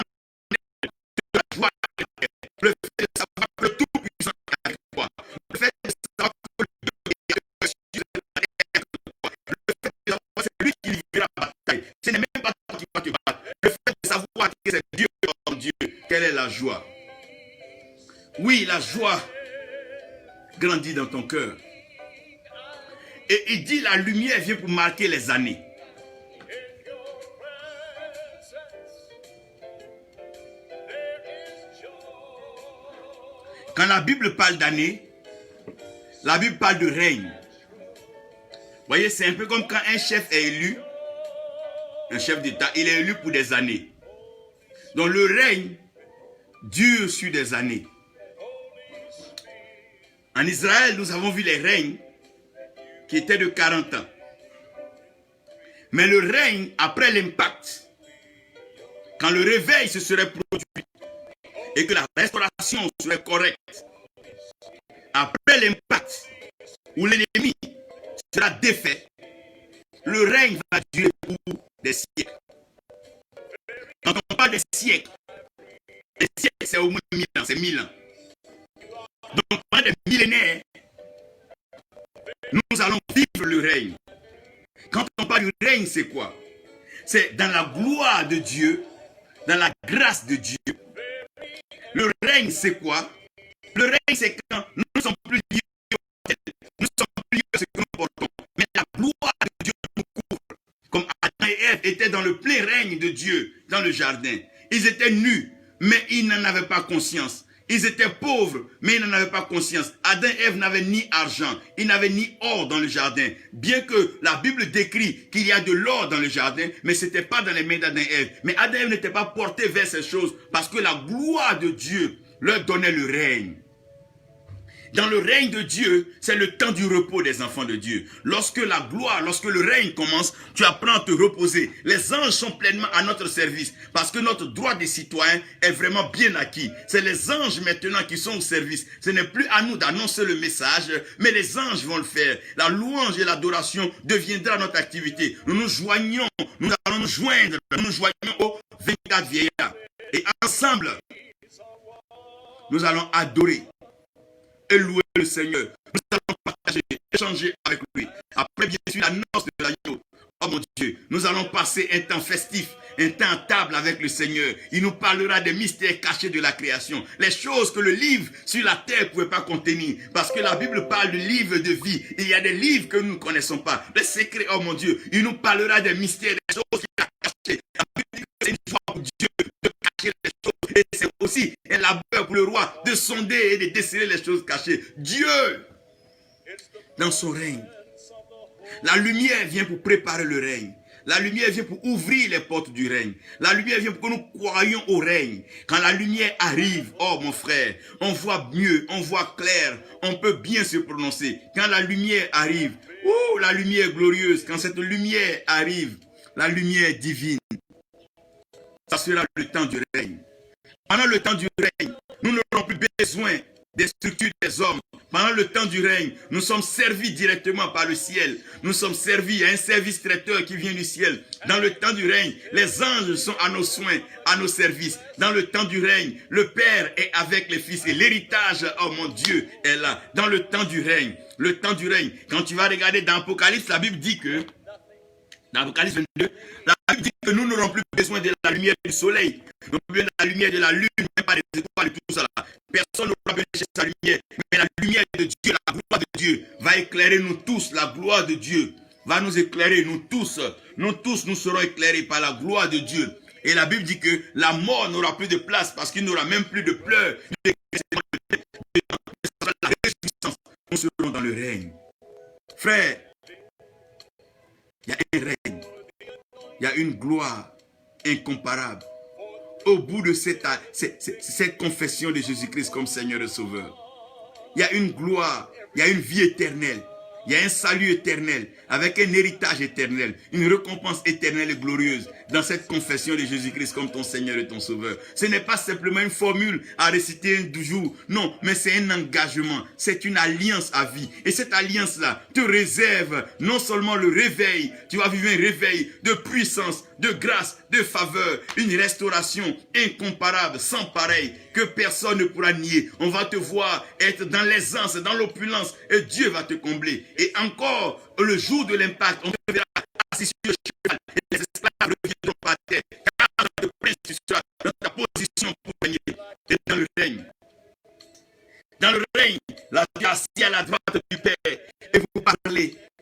[SPEAKER 1] de la joie avec toi. Le fait de savoir que le Tout-Puissant est avec toi. Le fait de savoir que le Dieu est avec toi. Le fait de savoir que c'est lui qui livre la bataille. Ce n'est même pas toi qui vas te battre. Le fait de savoir que c'est Dieu en Dieu. Quelle est la joie? Oui, la joie grandit dans ton cœur. Et il dit la lumière vient pour marquer les années. Quand la Bible parle d'années, la Bible parle de règne. Vous voyez, c'est un peu comme quand un chef est élu, un chef d'État, il est élu pour des années. Donc le règne dure sur des années. En Israël, nous avons vu les règnes qui étaient de 40 ans. Mais le règne après l'impact, quand le réveil se serait produit et que la restauration serait correcte, après l'impact où l'ennemi sera défait, le règne va durer pour des siècles. Quand on parle des siècles c'est au moins 1000 ans, c'est 1000 ans. Donc pendant des millénaires, nous allons vivre le règne. Quand on parle du règne, c'est quoi? C'est dans la gloire de Dieu, dans la grâce de Dieu. Le règne, c'est quoi? Le règne, c'est quand nous ne sommes plus liés au ciel. Nous ne sommes plus liés à ce que nous portons. Mais la gloire de Dieu nous couvre. Comme Adam et Ève étaient dans le plein règne de Dieu, dans le jardin. Ils étaient nus, mais ils n'en avaient pas conscience. Ils étaient pauvres, mais ils n'en avaient pas conscience. Adam et Ève n'avaient ni argent, ils n'avaient ni or dans le jardin. Bien que la Bible décrit qu'il y a de l'or dans le jardin, mais ce n'était pas dans les mains d'Adam et Ève. Mais Adam et Ève n'étaient pas portés vers ces choses parce que la gloire de Dieu leur donnait le règne. Dans le règne de Dieu, c'est le temps du repos des enfants de Dieu. Lorsque la gloire, lorsque le règne commence, tu apprends à te reposer. Les anges sont pleinement à notre service parce que notre droit des citoyens est vraiment bien acquis. C'est les anges maintenant qui sont au service. Ce n'est plus à nous d'annoncer le message, mais les anges vont le faire. La louange et l'adoration deviendra notre activité. Nous nous joignons, nous allons nous joindre au 24 vieillards. Et ensemble, nous allons adorer et louer le Seigneur. Nous allons partager, échanger avec lui. Après, bien sûr, l'annonce de l'agneau. Oh mon Dieu, nous allons passer un temps festif, un temps à table avec le Seigneur. Il nous parlera des mystères cachés de la création, les choses que le livre sur la terre ne pouvait pas contenir. Parce que la Bible parle du livre de vie. Il y a des livres que nous ne connaissons pas. Les secrets, oh mon Dieu, il nous parlera des mystères, des choses qu'il a cachées. La Bible dit que c'est une joie pour Dieu de cacher les choses. Et c'est aussi un labeur pour le roi de sonder et de déceler les choses cachées. Dieu, dans son règne, la lumière vient pour préparer le règne. La lumière vient pour ouvrir les portes du règne. La lumière vient pour que nous croyions au règne. Quand la lumière arrive, oh mon frère, on voit mieux, on voit clair, on peut bien se prononcer. Quand la lumière arrive, oh la lumière glorieuse, quand cette lumière arrive, la lumière divine, ça sera le temps du règne. Pendant le temps du règne, nous n'aurons plus besoin des structures des hommes. Pendant le temps du règne, nous sommes servis directement par le ciel. Nous sommes servis à un service traiteur qui vient du ciel. Dans le temps du règne, les anges sont à nos soins, à nos services. Dans le temps du règne, le Père est avec les fils et l'héritage, oh mon Dieu, est là. Dans le temps du règne, quand tu vas regarder dans Apocalypse, la Bible dit que, dans Apocalypse 22, la Bible dit que nous n'aurons plus besoin de la lumière du soleil, nous n'aurons plus besoin de la lumière de la lune, même pas des étoiles et tout ça. Personne n'aura besoin de chercher sa lumière, mais la lumière de Dieu, la gloire de Dieu va éclairer nous tous. La gloire de Dieu va nous éclairer, nous tous. Nous tous, nous serons éclairés par la gloire de Dieu. Et la Bible dit que la mort n'aura plus de place parce qu'il n'aura même plus de pleurs. La réjouissance, nous serons dans le règne. Frère, il y a un règne, il y a une gloire incomparable. Au bout de cette confession de Jésus-Christ comme Seigneur et Sauveur, il y a une gloire, il y a une vie éternelle, il y a un salut éternel, avec un héritage éternel, une récompense éternelle et glorieuse dans cette confession de Jésus-Christ comme ton Seigneur et ton Sauveur. Ce n'est pas simplement une formule à réciter un jour, non, mais c'est un engagement, c'est une alliance à vie. Et cette alliance-là te réserve non seulement le réveil, tu vas vivre un réveil de puissance, de grâce, de faveur, une restauration incomparable, sans pareil, que personne ne pourra nier. On va te voir être dans l'aisance, dans l'opulence, et Dieu va te combler. Et encore, le jour de l'impact, on te verra assis sur le cheval, et les esclaves reviendront par terre, car le prince, tu seras dans ta position pour régner, et dans le règne. Dans le règne, la Dieu assis à la droite du Père, et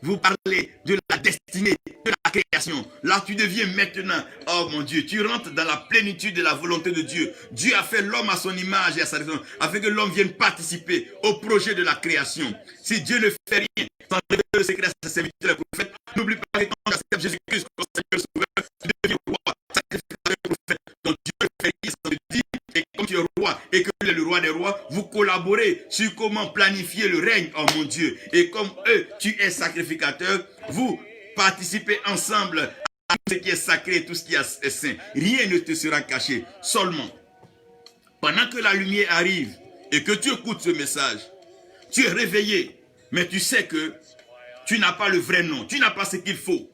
[SPEAKER 1] vous parlez de la destinée, de la création. Là, tu deviens maintenant, oh mon Dieu, tu rentres dans la plénitude de la volonté de Dieu. Dieu a fait l'homme à son image et à sa ressemblance, afin que l'homme vienne participer au projet de la création. Si Dieu ne fait rien, sans révéler le secret à ses serviteurs et prophètes, n'oublie pas que quand tu acceptes Jésus-Christ comme Seigneur Sauveur, tu deviens roi, sacrificateur et prophète. Donc Dieu ne fait rien sans te dire, et comme tu es roi et que tu es le roi des rois, vous collaborez sur comment planifier le règne, oh mon Dieu. Et comme eux, tu es sacrificateur, vous participez ensemble à tout ce qui est sacré et tout ce qui est saint. Rien ne te sera caché. Seulement, pendant que la lumière arrive et que tu écoutes ce message, tu es réveillé, mais tu sais que tu n'as pas le vrai nom, tu n'as pas ce qu'il faut.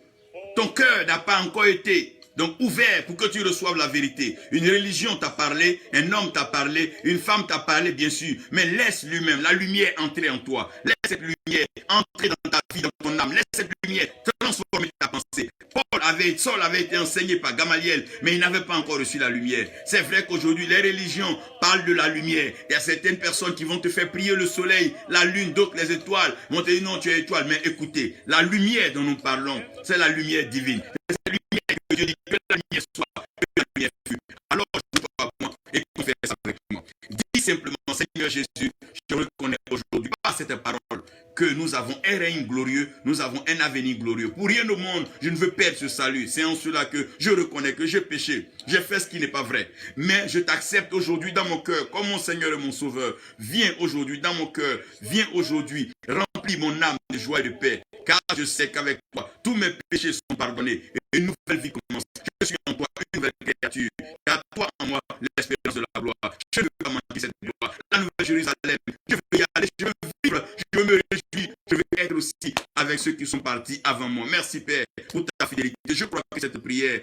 [SPEAKER 1] Ton cœur n'a pas encore été donc ouvert pour que tu reçoives la vérité. Une religion t'a parlé, un homme t'a parlé, une femme t'a parlé, bien sûr. Mais laisse lui-même la lumière entrer en toi. Laisse cette lumière entrer dans ta vie, dans ton âme. Laisse cette lumière transformer ta pensée. Saul avait été enseigné par Gamaliel, mais il n'avait pas encore reçu la lumière. C'est vrai qu'aujourd'hui, les religions parlent de la lumière. Il y a certaines personnes qui vont te faire prier le soleil, la lune, d'autres les étoiles. Vont te dire non, tu es étoile. Mais écoutez, la lumière dont nous parlons, c'est la lumière divine. C'est la lumière que Dieu dit que la lumière soit, que la lumière fût. Alors, je dois à moi et confesse avec moi. Dis simplement, Seigneur Jésus, je reconnais aujourd'hui par cette parole que nous avons un règne glorieux, nous avons un avenir glorieux. Pour rien au monde, je ne veux perdre ce salut. C'est en cela que je reconnais que j'ai péché. J'ai fait ce qui n'est pas vrai. Mais je t'accepte aujourd'hui dans mon cœur comme mon Seigneur et mon Sauveur. Viens aujourd'hui dans mon cœur. Viens aujourd'hui. Remplis mon âme de joie et de paix. Car je sais qu'avec toi, tous mes péchés sont pardonnés. Et une nouvelle vie commence. Je suis en toi une nouvelle créature. Car toi en moi, l'espérance de la gloire. Je ne veux pas manquer cette gloire. La nouvelle Jérusalem. Je veux y aller. Je veux vivre. Je veux me réjouir. Je veux être aussi avec ceux qui sont partis avant moi. Merci Père pour ta fidélité. Je crois que cette prière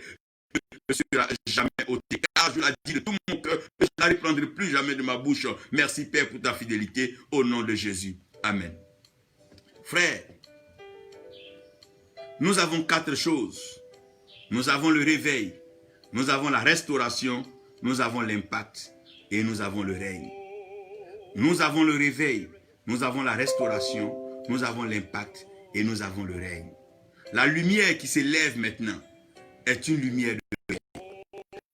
[SPEAKER 1] ne sera jamais ôtée. car je la dis de tout mon cœur, que je ne la reprendrai plus jamais de ma bouche. Merci Père pour ta fidélité, au nom de Jésus. Amen. Frères, nous avons 4 choses. Nous avons le réveil, nous avons la restauration, nous avons l'impact et nous avons le règne. Nous avons le réveil, nous avons la restauration, nous avons l'impact et nous avons le règne. La lumière qui s'élève maintenant est une lumière de règne.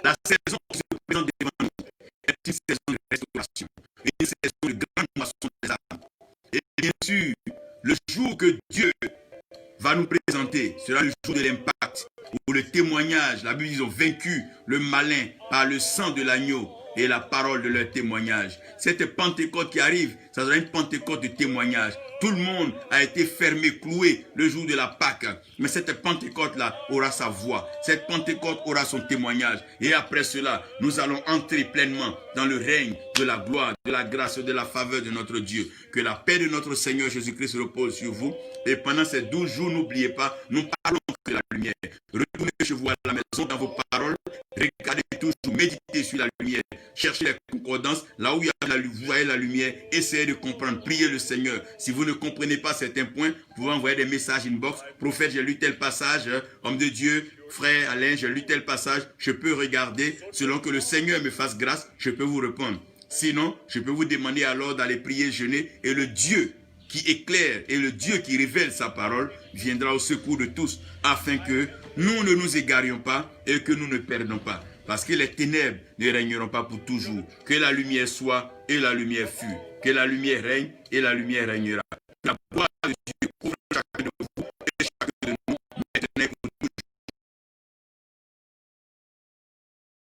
[SPEAKER 1] La saison qui se présente devant nous est une saison de restauration, une saison de grande moisson des âmes. Et bien sûr, le jour que Dieu va nous présenter sera le jour de l'impact, où le témoignage, la Bible dit, ils ont vaincu le malin par le sang de l'agneau et la parole de leur témoignage. Cette Pentecôte qui arrive, ça sera une Pentecôte de témoignage. Tout le monde a été fermé, cloué le jour de la Pâque. Mais cette Pentecôte-là aura sa voix. Cette Pentecôte aura son témoignage. Et après cela, nous allons entrer pleinement dans le règne de la gloire, de la grâce et de la faveur de notre Dieu. Que la paix de notre Seigneur Jésus-Christ repose sur vous. Et pendant ces 12 jours, n'oubliez pas, nous parlons de la lumière. Retournez chez vous à la maison dans vos paroles. Regardez toujours, méditez sur la lumière. Cherchez les concordances. Là où il y a vous voyez la lumière, essayez de comprendre. Priez le Seigneur. Si vous ne comprenez pas certains points, vous pouvez envoyer des messages inbox. Prophète, j'ai lu tel passage. Homme de Dieu, frère Alain, j'ai lu tel passage. Je peux regarder. Selon que le Seigneur me fasse grâce, je peux vous répondre. Sinon, je peux vous demander alors d'aller prier, jeûner. Et le Dieu qui éclaire et le Dieu qui révèle sa parole viendra au secours de tous, afin que nous ne nous égarions pas et que nous ne perdons pas. Parce que les ténèbres ne régneront pas pour toujours. Que la lumière soit et la lumière fut. Que la lumière règne et la lumière régnera.